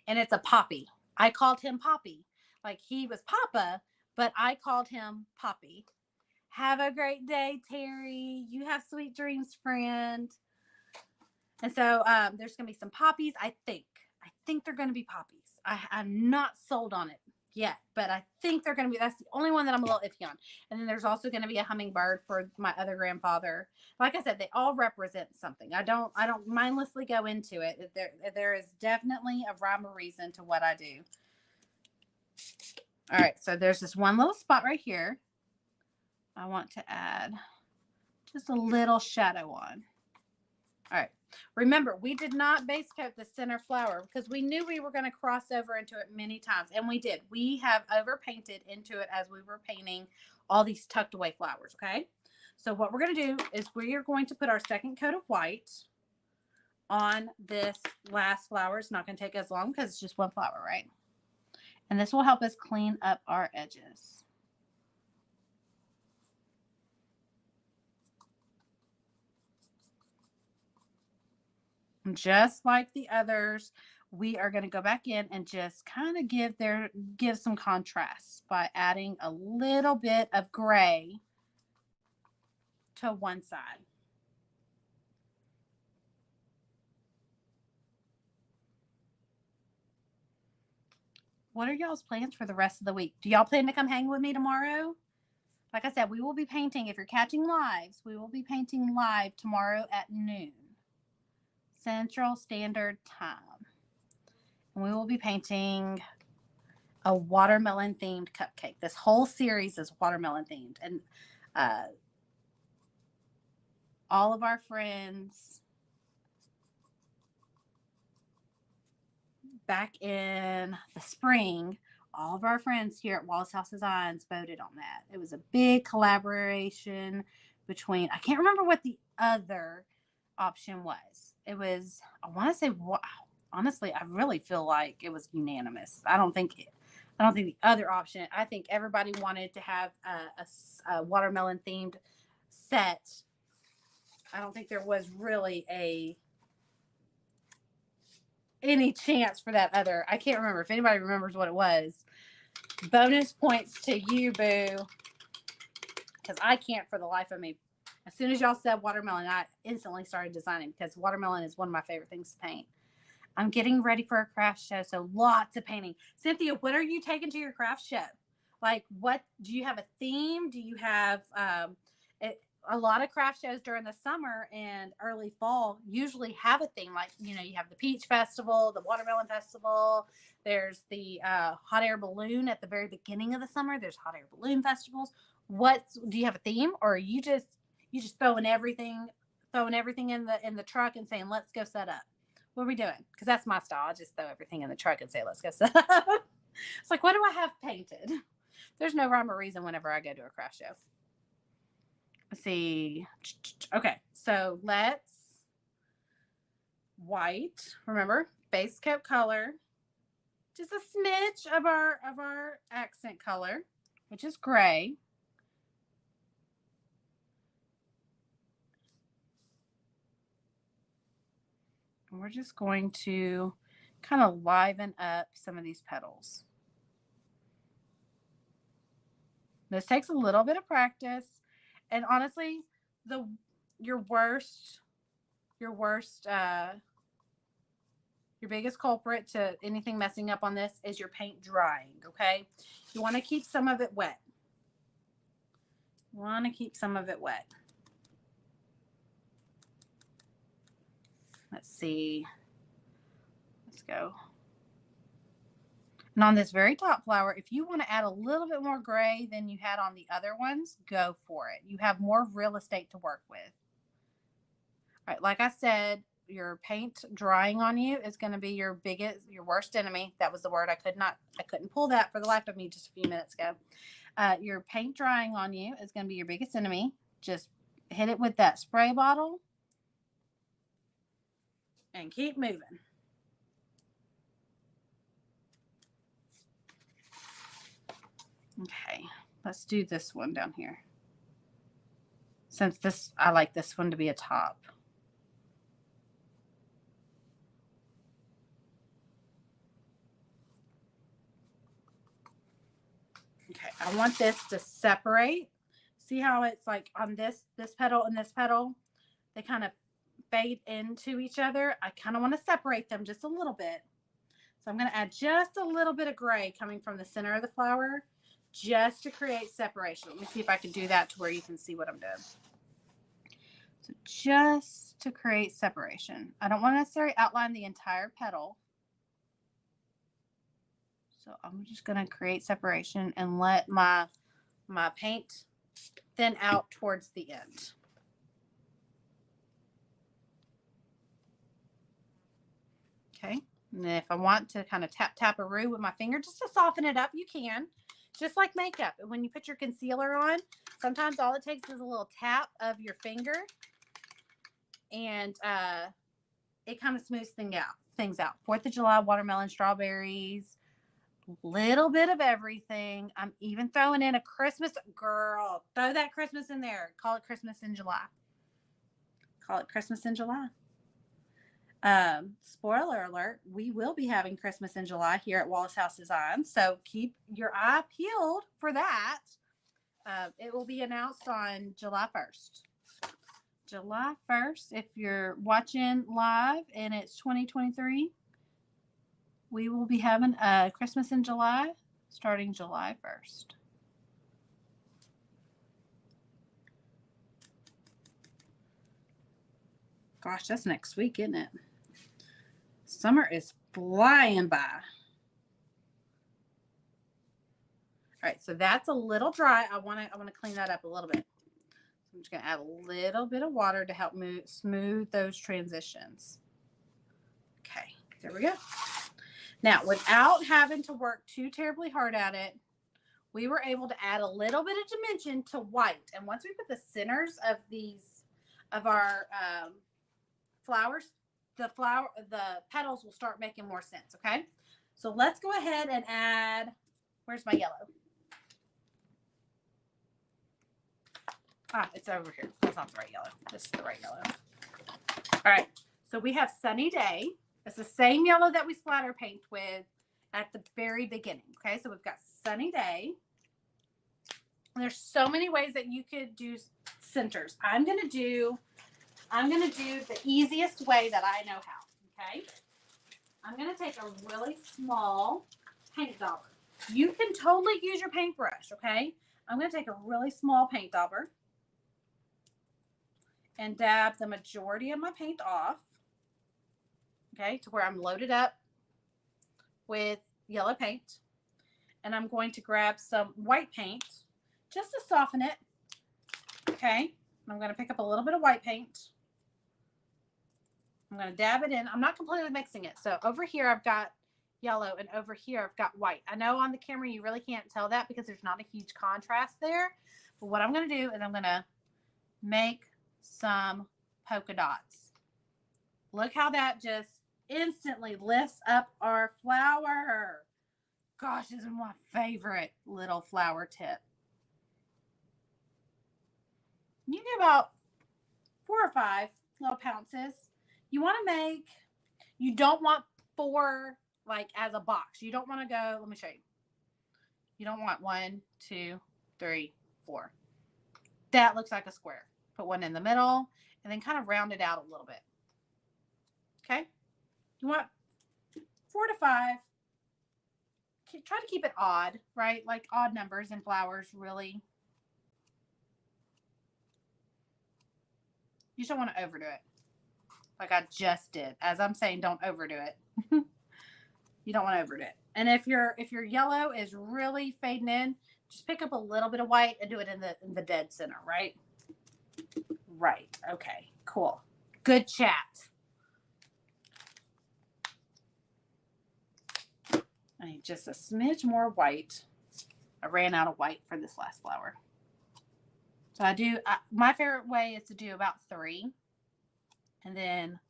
And it's a Poppy. I called him Poppy. Like he was Papa, but I called him Poppy. Have a great day, Terry. You have sweet dreams, friend. And so there's going to be some poppies, I think they're going to be poppies. I'm not sold on it yet, but I think they're going to be. That's the only one that I'm a little iffy on. And then there's also going to be a hummingbird for my other grandfather. Like I said, they all represent something. I don't mindlessly go into it. There is definitely a rhyme or reason to what I do. All right, so there's this one little spot right here. I want to add just a little shadow on. All right. Remember, we did not base coat the center flower because we knew we were going to cross over into it many times. And we did. We have overpainted into it as we were painting all these tucked away flowers. Okay. So what we're going to do is we are going to put our second coat of white on this last flower. It's not going to take as long because it's just one flower, right? And this will help us clean up our edges. Just like the others, we are going to go back in and just kind of give some contrast by adding a little bit of gray to one side. What are y'all's plans for the rest of the week? Do y'all plan to come hang with me tomorrow? Like I said, we will be painting. If you're catching lives, we will be painting live tomorrow at noon. Central Standard Time. And we will be painting a watermelon themed cupcake. This whole series is watermelon themed. And all of our friends back in the spring, all of our friends here at Wallace House Designs voted on that. It was a big collaboration between, I can't remember what the other option was. It was, I want to say, honestly, I really feel like it was unanimous. I don't think the other option. I think everybody wanted to have a watermelon themed set. I don't think there was really any chance for that other. I can't remember. If anybody remembers what it was, bonus points to you, boo. Because I can't for the life of me. As soon as y'all said watermelon, I instantly started designing because watermelon is one of my favorite things to paint. I'm getting ready for a craft show, so lots of painting. Cynthia, what are you taking to your craft show? Like, what do you have a theme? Do you have a lot of craft shows during the summer and early fall usually have a theme? Like, you have the Peach Festival, the Watermelon Festival. There's the hot air balloon at the very beginning of the summer. There's hot air balloon festivals. Do you have a theme, or are you just throwing everything in the truck and saying, let's go set up? What are we doing? Because that's my style. I just throw everything in the truck and say, let's go set up. It's like, what do I have painted? There's no rhyme or reason whenever I go to a craft show. Let's see. Okay, so let's white. Remember, base coat color. Just a smidge of our accent color, which is gray. And we're just going to kind of liven up some of these petals. This takes a little bit of practice. And honestly, your biggest culprit to anything messing up on this is your paint drying, okay? You want to keep some of it wet. Let's see. Let's go. And on this very top flower, if you want to add a little bit more gray than you had on the other ones, go for it. You have more real estate to work with. All right, like I said, your paint drying on you is going to be your worst enemy. That was the word. I couldn't pull that for the life of me just a few minutes ago. Your paint drying on you is going to be your biggest enemy. Just hit it with that spray bottle and keep moving. Okay, let's do this one down here. Since I like this one to be a top. Okay, I want this to separate. See how it's like on this petal and this petal, they kind of fade into each other. I kind of want to separate them just a little bit. So I'm going to add just a little bit of gray coming from the center of the flower just to create separation. Let me see if I can do that to where you can see what I'm doing. So just to create separation. I don't want to necessarily outline the entire petal. So I'm just going to create separation and let my paint thin out towards the end. Okay. And if I want to kind of tap-a-roo with my finger just to soften it up, you can. Just like makeup. When you put your concealer on, sometimes all it takes is a little tap of your finger and it kind of smooths things out. 4th of July, watermelon, strawberries, little bit of everything. I'm even throwing in a Christmas. Girl, throw that Christmas in there. Call it Christmas in July. Spoiler alert, we will be having Christmas in July here at Wallace House Design. So keep your eye peeled for that. It will be announced on July 1st. July 1st, if you're watching live and it's 2023, we will be having a Christmas in July starting July 1st. Gosh, that's next week, isn't it? Summer is flying by. All right, so that's a little dry. I want to clean that up a little bit. I'm just going to add a little bit of water to help smooth those transitions. Okay, there we go. Now, without having to work too terribly hard at it, we were able to add a little bit of dimension to white. And once we put the centers of our flowers, the petals will start making more sense. Okay. So let's go ahead and add, where's my yellow? It's over here. That's not the right yellow. This is the right yellow. All right. So we have Sunny Day. It's the same yellow that we splatter paint with at the very beginning. Okay. So we've got Sunny Day. And there's so many ways that you could do centers. I'm going to do the easiest way that I know how. Okay. I'm going to take a really small paint dauber. You can totally use your paintbrush. Okay. I'm going to take a really small paint dauber and dab the majority of my paint off, okay, to where I'm loaded up with yellow paint. And I'm going to grab some white paint just to soften it, okay? And I'm going to pick up a little bit of white paint. I'm going to dab it in. I'm not completely mixing it. So over here, I've got yellow, and over here, I've got white. I know on the camera, you really can't tell that because there's not a huge contrast there. But what I'm going to do is I'm going to make some polka dots. Look how that just instantly lifts up our flower. Gosh, this is my favorite little flower tip. You do about 4 or 5 little pounces. You don't want 4 like as a box. You don't want to go, let me show you. You don't want 1, 2, 3, 4. That looks like a square. Put one in the middle and then kind of round it out a little bit. Okay. You want 4 to 5. Try to keep it odd, right? Like odd numbers in flowers, really. You just don't want to overdo it. Like I just did. As I'm saying, don't overdo it. You don't want to overdo it. And if your yellow is really fading in, just pick up a little bit of white and do it in the dead center, right? Right. Okay. Cool. Good chat. I need just a smidge more white. I ran out of white for this last flower. So my favorite way is to do about 3 and then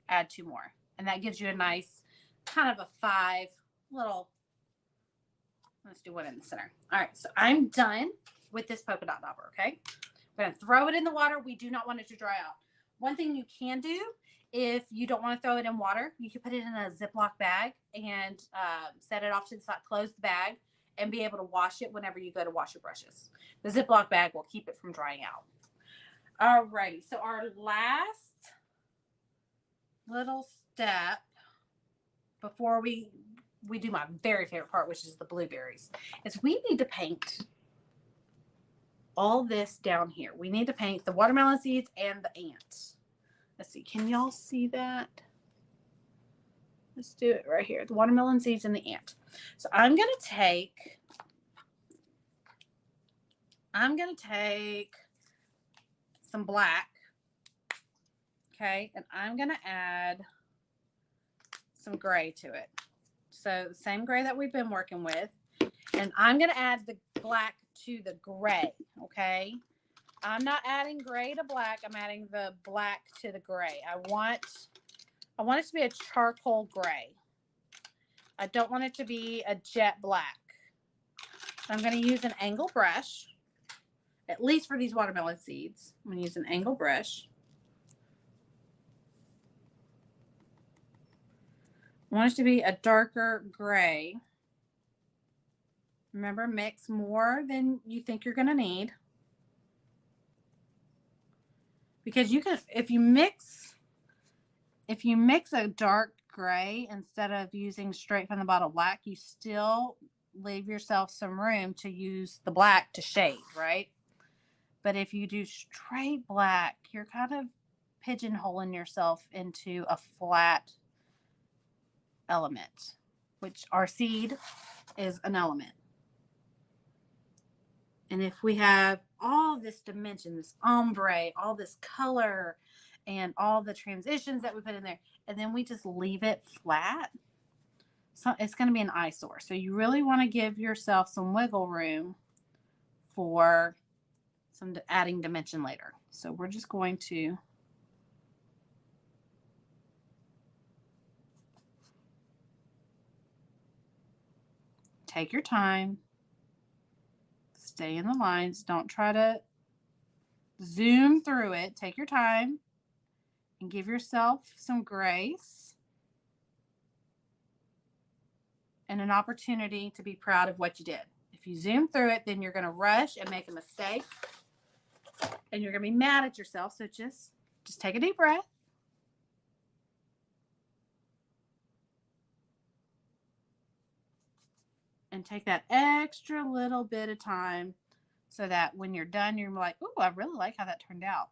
add 2 more. And that gives you a nice kind of a 5 little, let's do one in the center. All right. So I'm done with this polka dot dauber. Okay. We're going to throw it in the water. We do not want it to dry out. One thing you can do, if you don't want to throw it in water, you can put it in a Ziploc bag and set it off to the side, close the bag, and be able to wash it whenever you go to wash your brushes. The Ziploc bag will keep it from drying out. All righty. So our last little step before we do my very favorite part, which is the blueberries, is we need to paint all this down here. We need to paint the watermelon seeds and the ant. Let's see. Can y'all see that? Let's do it right here. The watermelon seeds and the ant. So I'm going to take some black. Okay. And I'm going to add some gray to it. So the same gray that we've been working with. And I'm going to add the black to the gray, okay? I'm not adding gray to black. I'm adding the black to the gray. I want it to be a charcoal gray. I don't want it to be a jet black. I'm going to use an angle brush, at least for these watermelon seeds. I'm going to use an angle brush. I want it to be a darker gray. Remember, mix more than you think you're going to need. Because you can, if you mix a dark gray instead of using straight from the bottle black, you still leave yourself some room to use the black to shade, right? But if you do straight black, you're kind of pigeonholing yourself into a flat element, which our seed is an element. And if we have all this dimension, this ombre, all this color, and all the transitions that we put in there, and then we just leave it flat, so it's going to be an eyesore. So you really want to give yourself some wiggle room for some adding dimension later. So we're just going to take your time, stay in the lines. Don't try to zoom through it. Take your time and give yourself some grace and an opportunity to be proud of what you did. If you zoom through it, then you're going to rush and make a mistake and you're going to be mad at yourself. So just take a deep breath. And take that extra little bit of time so that when you're done, you're like, "Ooh, I really like how that turned out."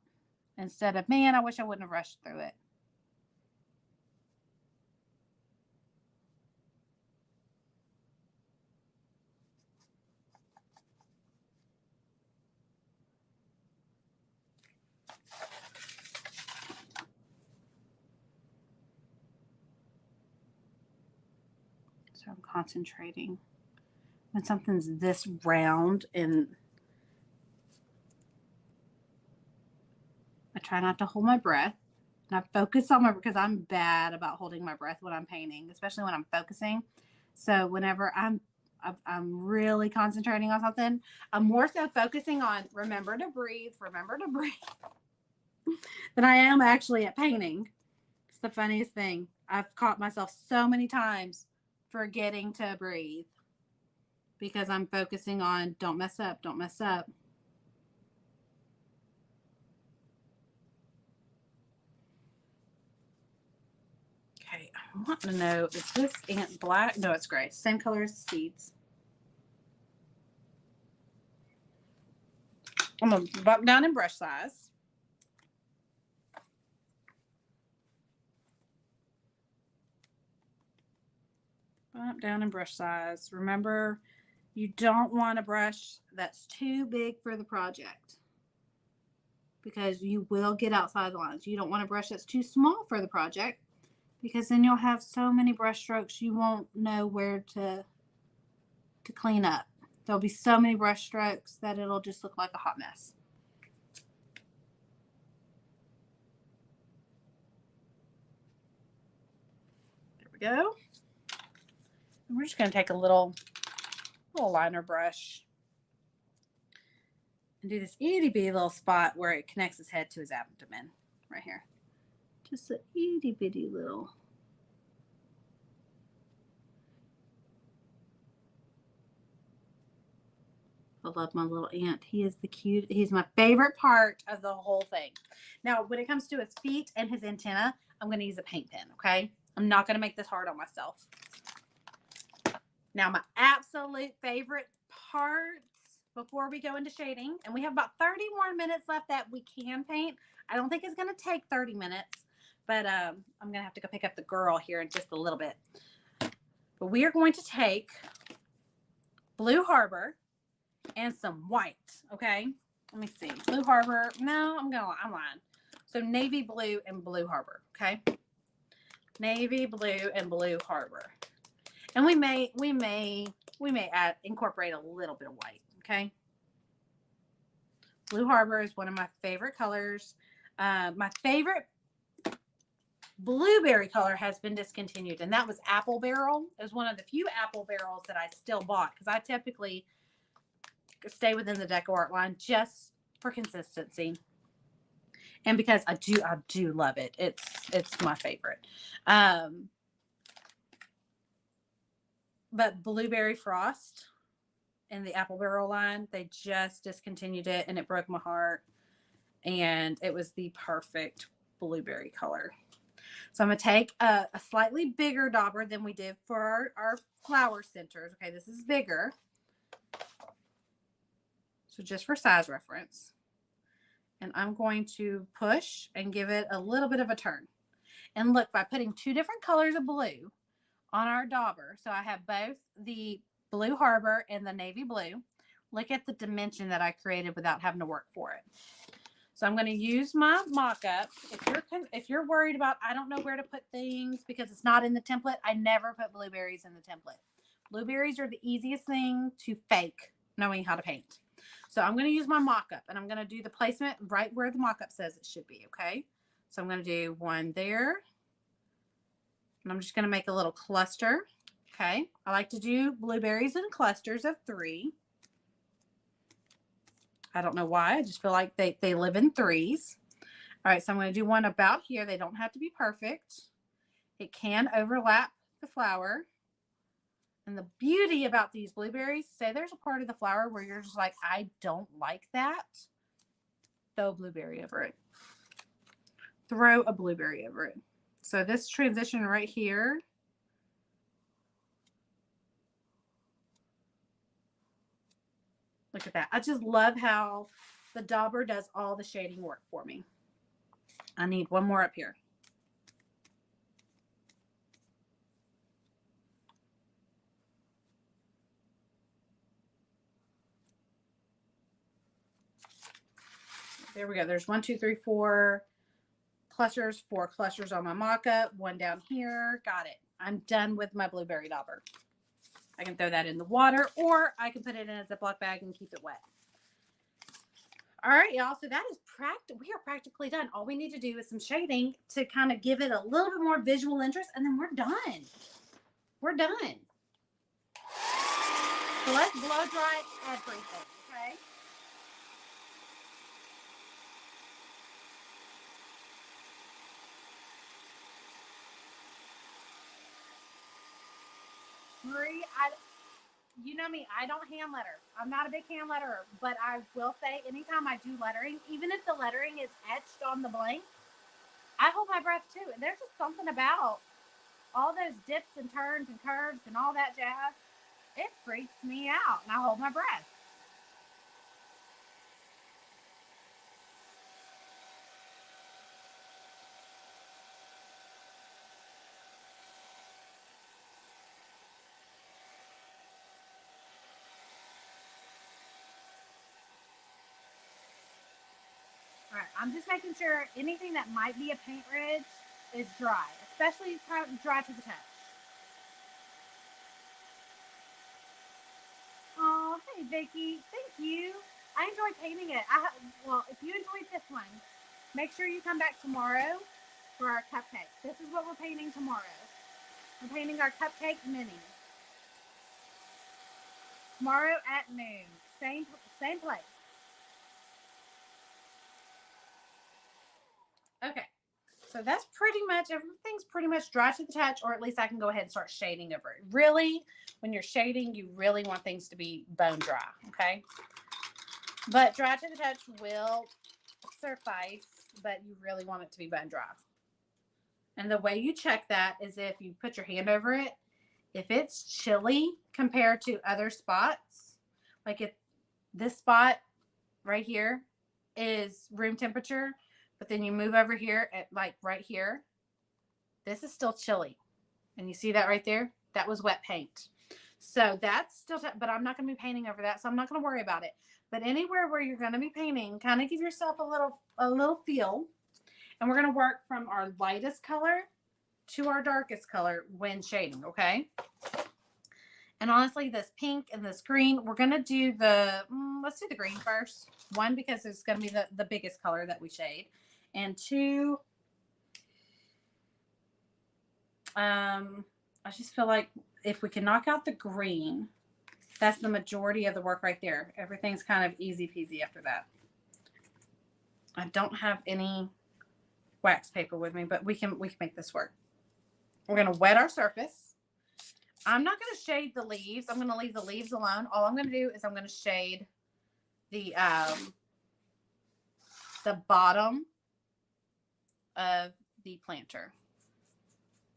Instead of, "Man, I wish I wouldn't have rushed through it." So I'm concentrating. When something's this round, and I try not to hold my breath. And I focus on because I'm bad about holding my breath when I'm painting, especially when I'm focusing. So whenever I'm really concentrating on something, I'm more so focusing on remember to breathe, than I am actually at painting. It's the funniest thing. I've caught myself so many times forgetting to breathe because I'm focusing on don't mess up, don't mess up. Okay, I want to know, is this ant black? No, it's gray. Same color as the seeds. I'm going to bump down in brush size. Bump down in brush size. Remember, you don't want a brush that's too big for the project because you will get outside the lines. You don't want a brush that's too small for the project because then you'll have so many brush strokes you won't know where to clean up. There'll be so many brush strokes that it'll just look like a hot mess. There we go. And we're just going to take a little liner brush and do this itty bitty little spot where it connects his head to his abdomen right here. Just a itty bitty little. I love my little ant. He is the cute. He's my favorite part of the whole thing. Now, when it comes to his feet and his antenna, I'm going to use a paint pen, okay? I'm not going to make this hard on myself. Now, my absolute favorite parts before we go into shading, and we have about 30 more minutes left that we can paint. I don't think it's going to take 30 minutes, but I'm going to have to go pick up the girl here in just a little bit. But we are going to take Blue Harbor and some white, okay? Let me see. Blue Harbor. No, I'm lying. So navy blue and Blue Harbor, okay? Navy blue and Blue Harbor. And we may incorporate a little bit of white, okay? Blue Harbor is one of my favorite colors. My favorite blueberry color has been discontinued, and that was Apple Barrel. It was one of the few Apple Barrels that I still bought because I typically stay within the DecoArt line just for consistency, and because I do love it. It's my favorite. But Blueberry Frost in the Apple Barrel line, they just discontinued it, and it broke my heart. And it was the perfect blueberry color. So I'm going to take a slightly bigger dauber than we did for our flower centers. Okay, this is bigger. So just for size reference. And I'm going to push and give it a little bit of a turn. And look, by putting two different colors of blue on our dauber, so I have both the Blue Harbor and the navy blue. Look at the dimension that I created without having to work for it. So I'm going to use my mock-up. If you're worried about, I don't know where to put things because it's not in the template, I never put blueberries in the template. Blueberries are the easiest thing to fake knowing how to paint. So I'm going to use my mock-up, and I'm going to do the placement right where the mock-up says it should be, okay? So I'm going to do one there, and I'm just going to make a little cluster, okay? I like to do blueberries in clusters of 3. I don't know why. I just feel like they live in 3s. All right, so I'm going to do one about here. They don't have to be perfect. It can overlap the flower. And the beauty about these blueberries, say there's a part of the flower where you're just like, I don't like that. Throw a blueberry over it. Throw a blueberry over it. So this transition right here, look at that. I just love how the dauber does all the shading work for me. I need one more up here. There we go. There's 1, 2, 3, 4 clusters, 4 clusters on my mock-up, 1 down here. Got it. I'm done with my blueberry dauber. I can throw that in the water, or I can put it in a Ziploc bag and keep it wet. All right, y'all. So that is we are practically done. All we need to do is some shading to kind of give it a little bit more visual interest, and then we're done. We're done. So let's blow dry everything, okay? Marie, you know me, I don't hand letter. I'm not a big hand letterer, but I will say anytime I do lettering, even if the lettering is etched on the blank, I hold my breath too. And there's just something about all those dips and turns and curves and all that jazz. It freaks me out, and I hold my breath. All right, I'm just making sure anything that might be a paint ridge is dry, especially dry to the touch. Oh, hey, Vicki. Thank you. I enjoyed painting it. Well, if you enjoyed this one, make sure you come back tomorrow for our cupcake. This is what we're painting tomorrow. We're painting our cupcake mini. Tomorrow at noon. Same place. Okay. So that's pretty much, everything's pretty much dry to the touch, or at least I can go ahead and start shading over it. Really, when you're shading, you really want things to be bone dry, okay? But dry to the touch will suffice, but you really want it to be bone dry. And the way you check that is if you put your hand over it, if it's chilly compared to other spots, like if this spot right here is room temperature, but then you move over here at like right here, this is still chilly. And you see that right there? That was wet paint. So that's still, but I'm not going to be painting over that, so I'm not going to worry about it. But anywhere where you're going to be painting, kind of give yourself a little feel. And we're going to work from our lightest color to our darkest color when shading, okay? And honestly, this pink and this green, we're going to do let's do the green first. 1, because it's going to be the biggest color that we shade. And 2, I just feel like if we can knock out the green, that's the majority of the work right there. Everything's kind of easy peasy after that. I don't have any wax paper with me, but we can make this work. We're going to wet our surface. I'm not going to shade the leaves. I'm going to leave the leaves alone. All I'm going to do is I'm going to shade the bottom of the planter.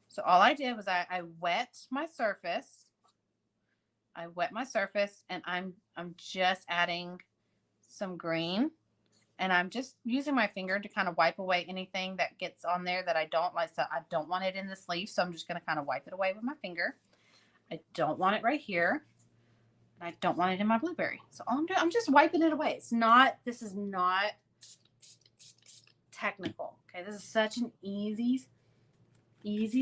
So all I did was I wet my surface. I wet my surface, and I'm just adding some green, and I'm just using my finger to kind of wipe away anything that gets on there that I don't like. So I don't want it in this leaf, so I'm just going to kind of wipe it away with my finger. I don't want it right here. And I don't want it in my blueberry. So all I'm doing, I'm just wiping it away. This is not technical. Okay, this is such an easy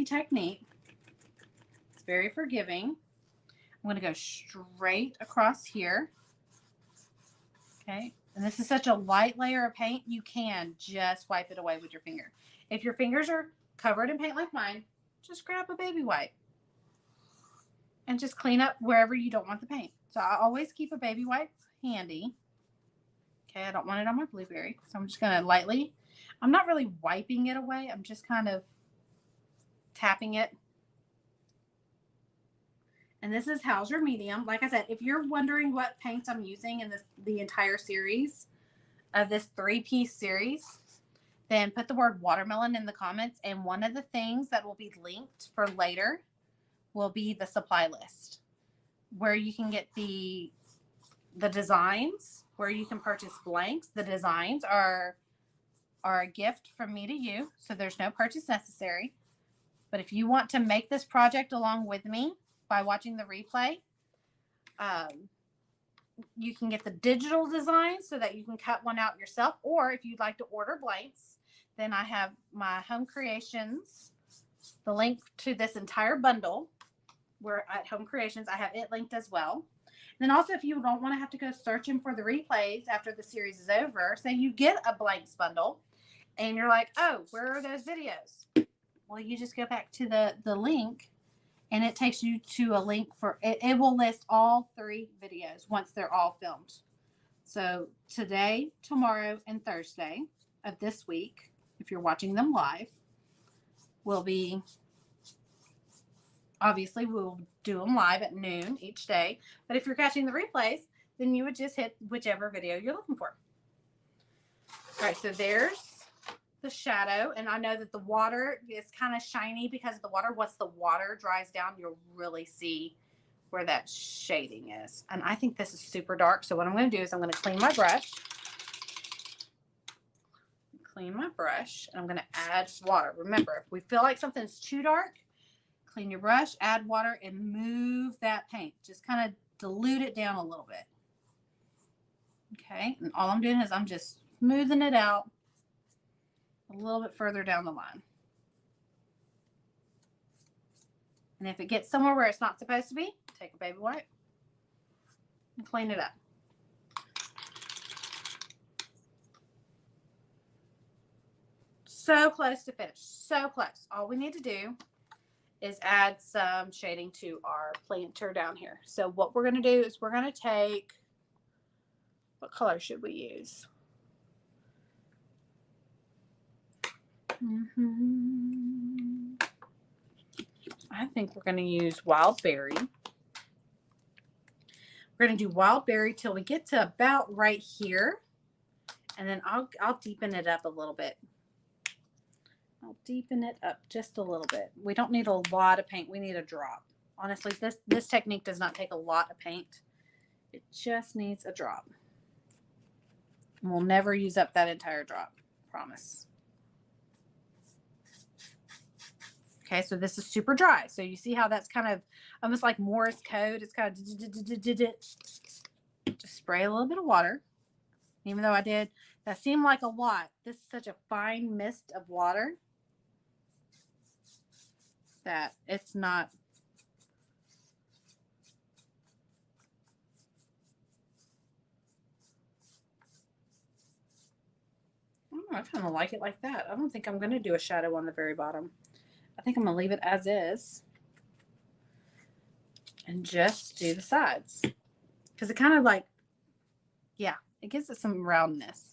technique. It's very forgiving. I'm going to go straight across here. Okay. And this is such a light layer of paint, you can just wipe it away with your finger. If your fingers are covered in paint like mine, just grab a baby wipe and just clean up wherever you don't want the paint. So I always keep a baby wipe handy. Okay, I don't want it on my blueberry. So I'm just going to lightly, I'm not really wiping it away. I'm just kind of tapping it. And this is Hauser Medium. Like I said, if you're wondering what paints I'm using in the entire series of this 3-piece series, then put the word watermelon in the comments. And one of the things that will be linked for later will be the supply list where you can get the designs, where you can purchase blanks. The designs are a gift from me to you, so there's no purchase necessary. But if you want to make this project along with me by watching the replay, you can get the digital designs so that you can cut one out yourself. Or if you'd like to order blanks, then I have my Home Creations, the link to this entire bundle. We're at Home Creations. I have it linked as well. And then also, if you don't want to have to go searching for the replays after the series is over, say you get a blanks bundle and you're like, oh, where are those videos? Well, you just go back to the link and it takes you to a link for it. It will list all 3 videos once they're all filmed. So today, tomorrow, and Thursday of this week, if you're watching them live, will be, obviously we'll do them live at noon each day. But if you're catching the replays, then you would just hit whichever video you're looking for. All right, so there's the shadow. And I know that the water is kind of shiny because of the water. Once the water dries down, you'll really see where that shading is. And I think this is super dark. So what I'm going to do is I'm going to clean my brush. And I'm going to add water. Remember, if we feel like something's too dark, clean your brush, add water, and move that paint. Just kind of dilute it down a little bit. Okay, and all I'm doing is I'm just smoothing it out a little bit further down the line. And if it gets somewhere where it's not supposed to be, take a baby wipe and clean it up. So close to finish, so close. All we need to do is add some shading to our planter down here. So what we're going to do is we're going to take, what color should we use? I think we're going to use Wild Berry. We're going to do Wild Berry till we get to about right here. And then I'll deepen it up a little bit. I'll deepen it up just a little bit. We don't need a lot of paint. We need a drop. Honestly, this technique does not take a lot of paint. It just needs a drop. And we'll never use up that entire drop. Promise. Okay, so this is super dry. So you see how that's kind of almost like Morse code. It's kind of just spray a little bit of water. Even though that seemed like a lot. This is such a fine mist of water that it's not. I kind of like it like that. I don't think I'm going to do a shadow on the very bottom. I think I'm going to leave it as is and just do the sides. Because it kind of like, yeah, it gives it some roundness.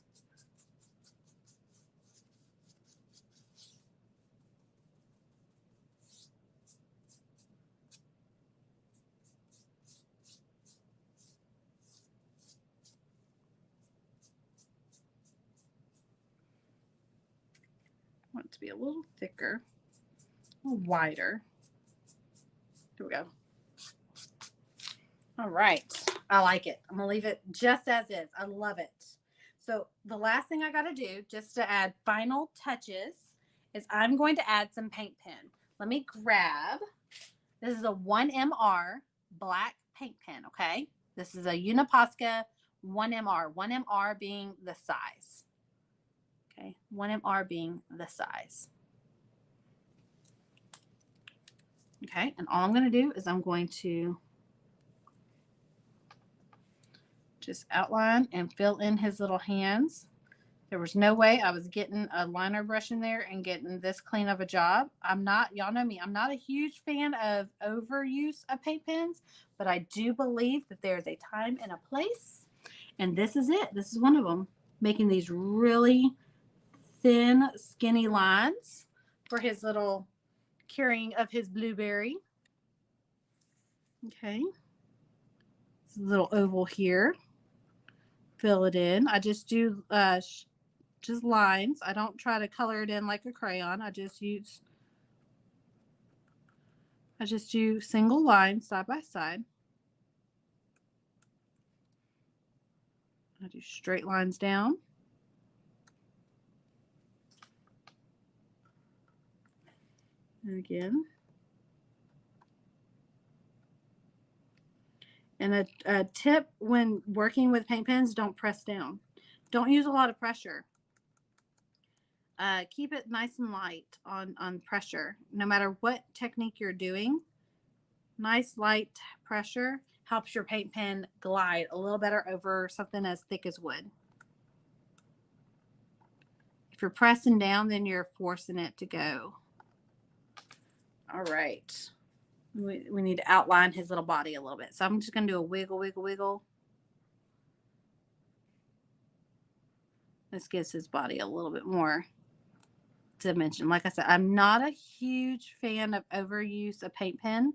I want it to be a little thicker, a little wider. Here we go. All right. I like it. I'm going to leave it just as is. I love it. So the last thing I got to do just to add final touches is I'm going to add some paint pen. Let me grab, this is a 1MR black paint pen, okay? This is a Uniposca 1MR, 1MR being the size. Okay, 1MR being the size. Okay, and all I'm going to do is I'm going to Just outline and fill in his little hands. There was no way I was getting a liner brush in there and getting this clean of a job. I'm not, y'all know me, I'm not a huge fan of overuse of paint pens, but I do believe that there's a time and a place. And this is it. This is one of them. Making these really thin, skinny lines for his little carrying of his blueberry. Okay. This little oval here. Fill it in. I just do just lines. I don't try to color it in like a crayon. I just do single lines side by side. I do straight lines down. And again. And a tip when working with paint pens, don't press down. Don't use a lot of pressure. Keep it nice and light on pressure. No matter what technique you're doing, nice light pressure helps your paint pen glide a little better over something as thick as wood. If you're pressing down, then you're forcing it to go. All right. We need to outline his little body a little bit. So I'm just going to do a wiggle, wiggle, wiggle. This gives his body a little bit more dimension. Like I said, I'm not a huge fan of overuse of paint pen,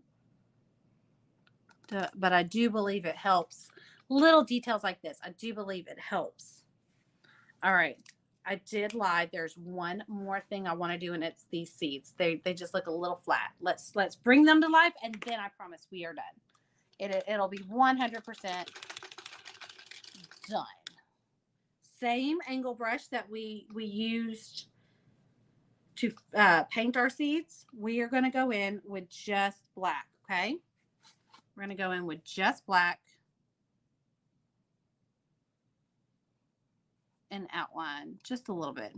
but I do believe it helps. Little details like this, I do believe it helps. All right. I did lie. There's one more thing I want to do, and it's these seeds. They just look a little flat. Let's bring them to life, and then I promise we are done. It'll be 100% done. Same angle brush that we used to paint our seeds. We are going to go in with just black. Okay, we're going to go in with just black and outline just a little bit.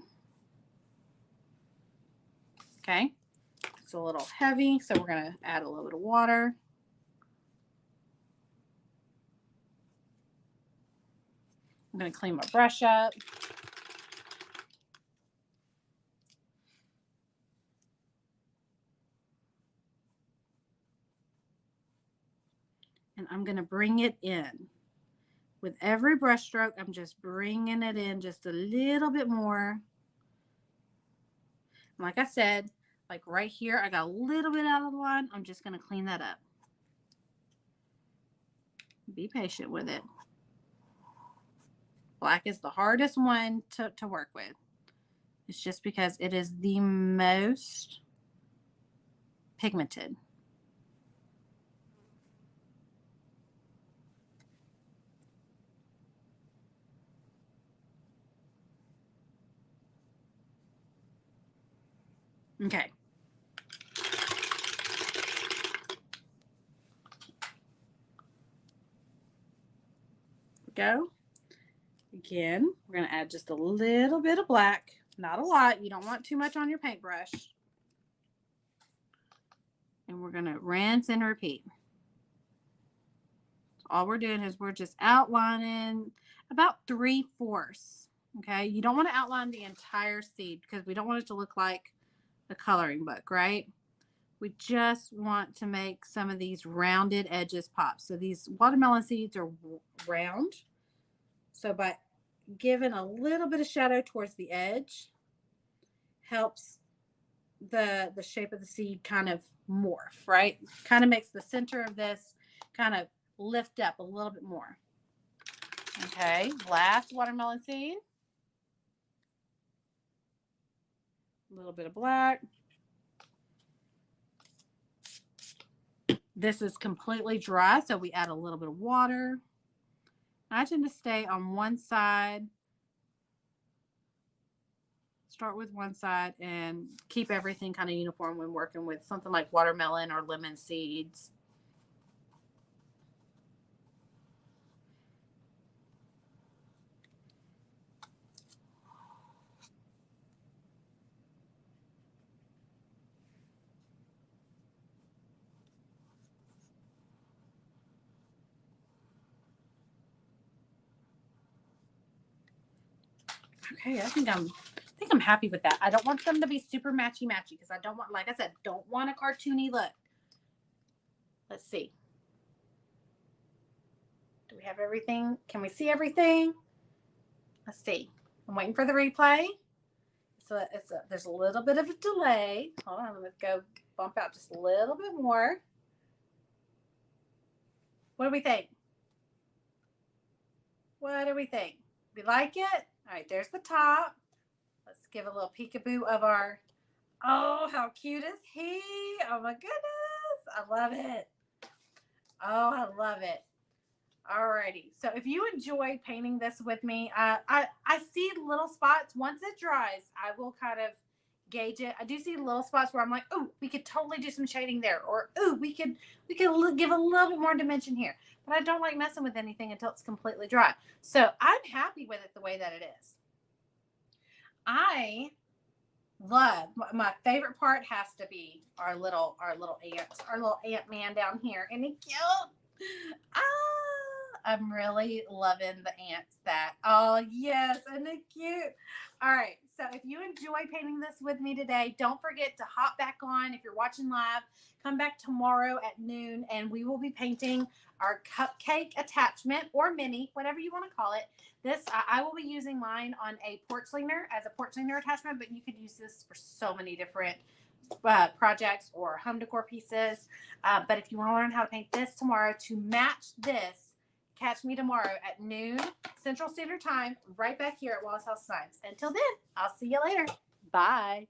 Okay, it's a little heavy, so we're going to add a little bit of water. I'm going to clean my brush up. And I'm going to bring it in. With every brush stroke, I'm just bringing it in just a little bit more. Like I said, like right here, I got a little bit out of the line. I'm just going to clean that up. Be patient with it. Black is the hardest one to work with. It's just because it is the most pigmented. Okay. Go. Again, we're going to add just a little bit of black. Not a lot. You don't want too much on your paintbrush. And we're going to rinse and repeat. All we're doing is we're just outlining about 3/4. Okay. You don't want to outline the entire seed because we don't want it to look like a coloring book, right? We just want to make some of these rounded edges pop. So these watermelon seeds are round. So by giving a little bit of shadow towards the edge helps the shape of the seed kind of morph, right? Kind of makes the center of this kind of lift up a little bit more. Okay, last watermelon seed. A little bit of black. This is completely dry, so we add a little bit of water. I tend to stay on one side. Start with one side and keep everything kind of uniform when working with something like watermelon or lemon seeds. Okay, I think I'm happy with that. I don't want them to be super matchy because I don't want, like I said, don't want a cartoony look. Let's see. Do we have everything? Can we see everything? Let's see. I'm waiting for the replay. So there's a little bit of a delay. Hold on, let's go bump out just a little bit more. What do we think? What do we think? We like it? All right, there's the top. Let's give a little peekaboo of our, oh, how cute is he? Oh my goodness, I love it. Oh, I love it. Alrighty, so if you enjoy painting this with me, I see little spots. Once it dries, I will kind of gauge it. I do see little spots where I'm like, oh, we could totally do some shading there, or oh, we could give a little bit more dimension here. But I don't like messing with anything until it's completely dry. So I'm happy with it the way that it is. I love, my favorite part has to be our little ant man down here. Isn't he cute? Ah, I'm really loving the ants that, oh yes, isn't it cute? All right, so if you enjoy painting this with me today, don't forget to hop back on. If you're watching live, come back tomorrow at noon and we will be painting our cupcake attachment, or mini, whatever you want to call it. This, I will be using mine on a porch leaner as a porch leaner attachment, but you could use this for so many different projects or home decor pieces. But if you want to learn how to paint this tomorrow to match this, catch me tomorrow at noon Central Standard Time, right back here at Wallace House Designs. Until then, I'll see you later. Bye.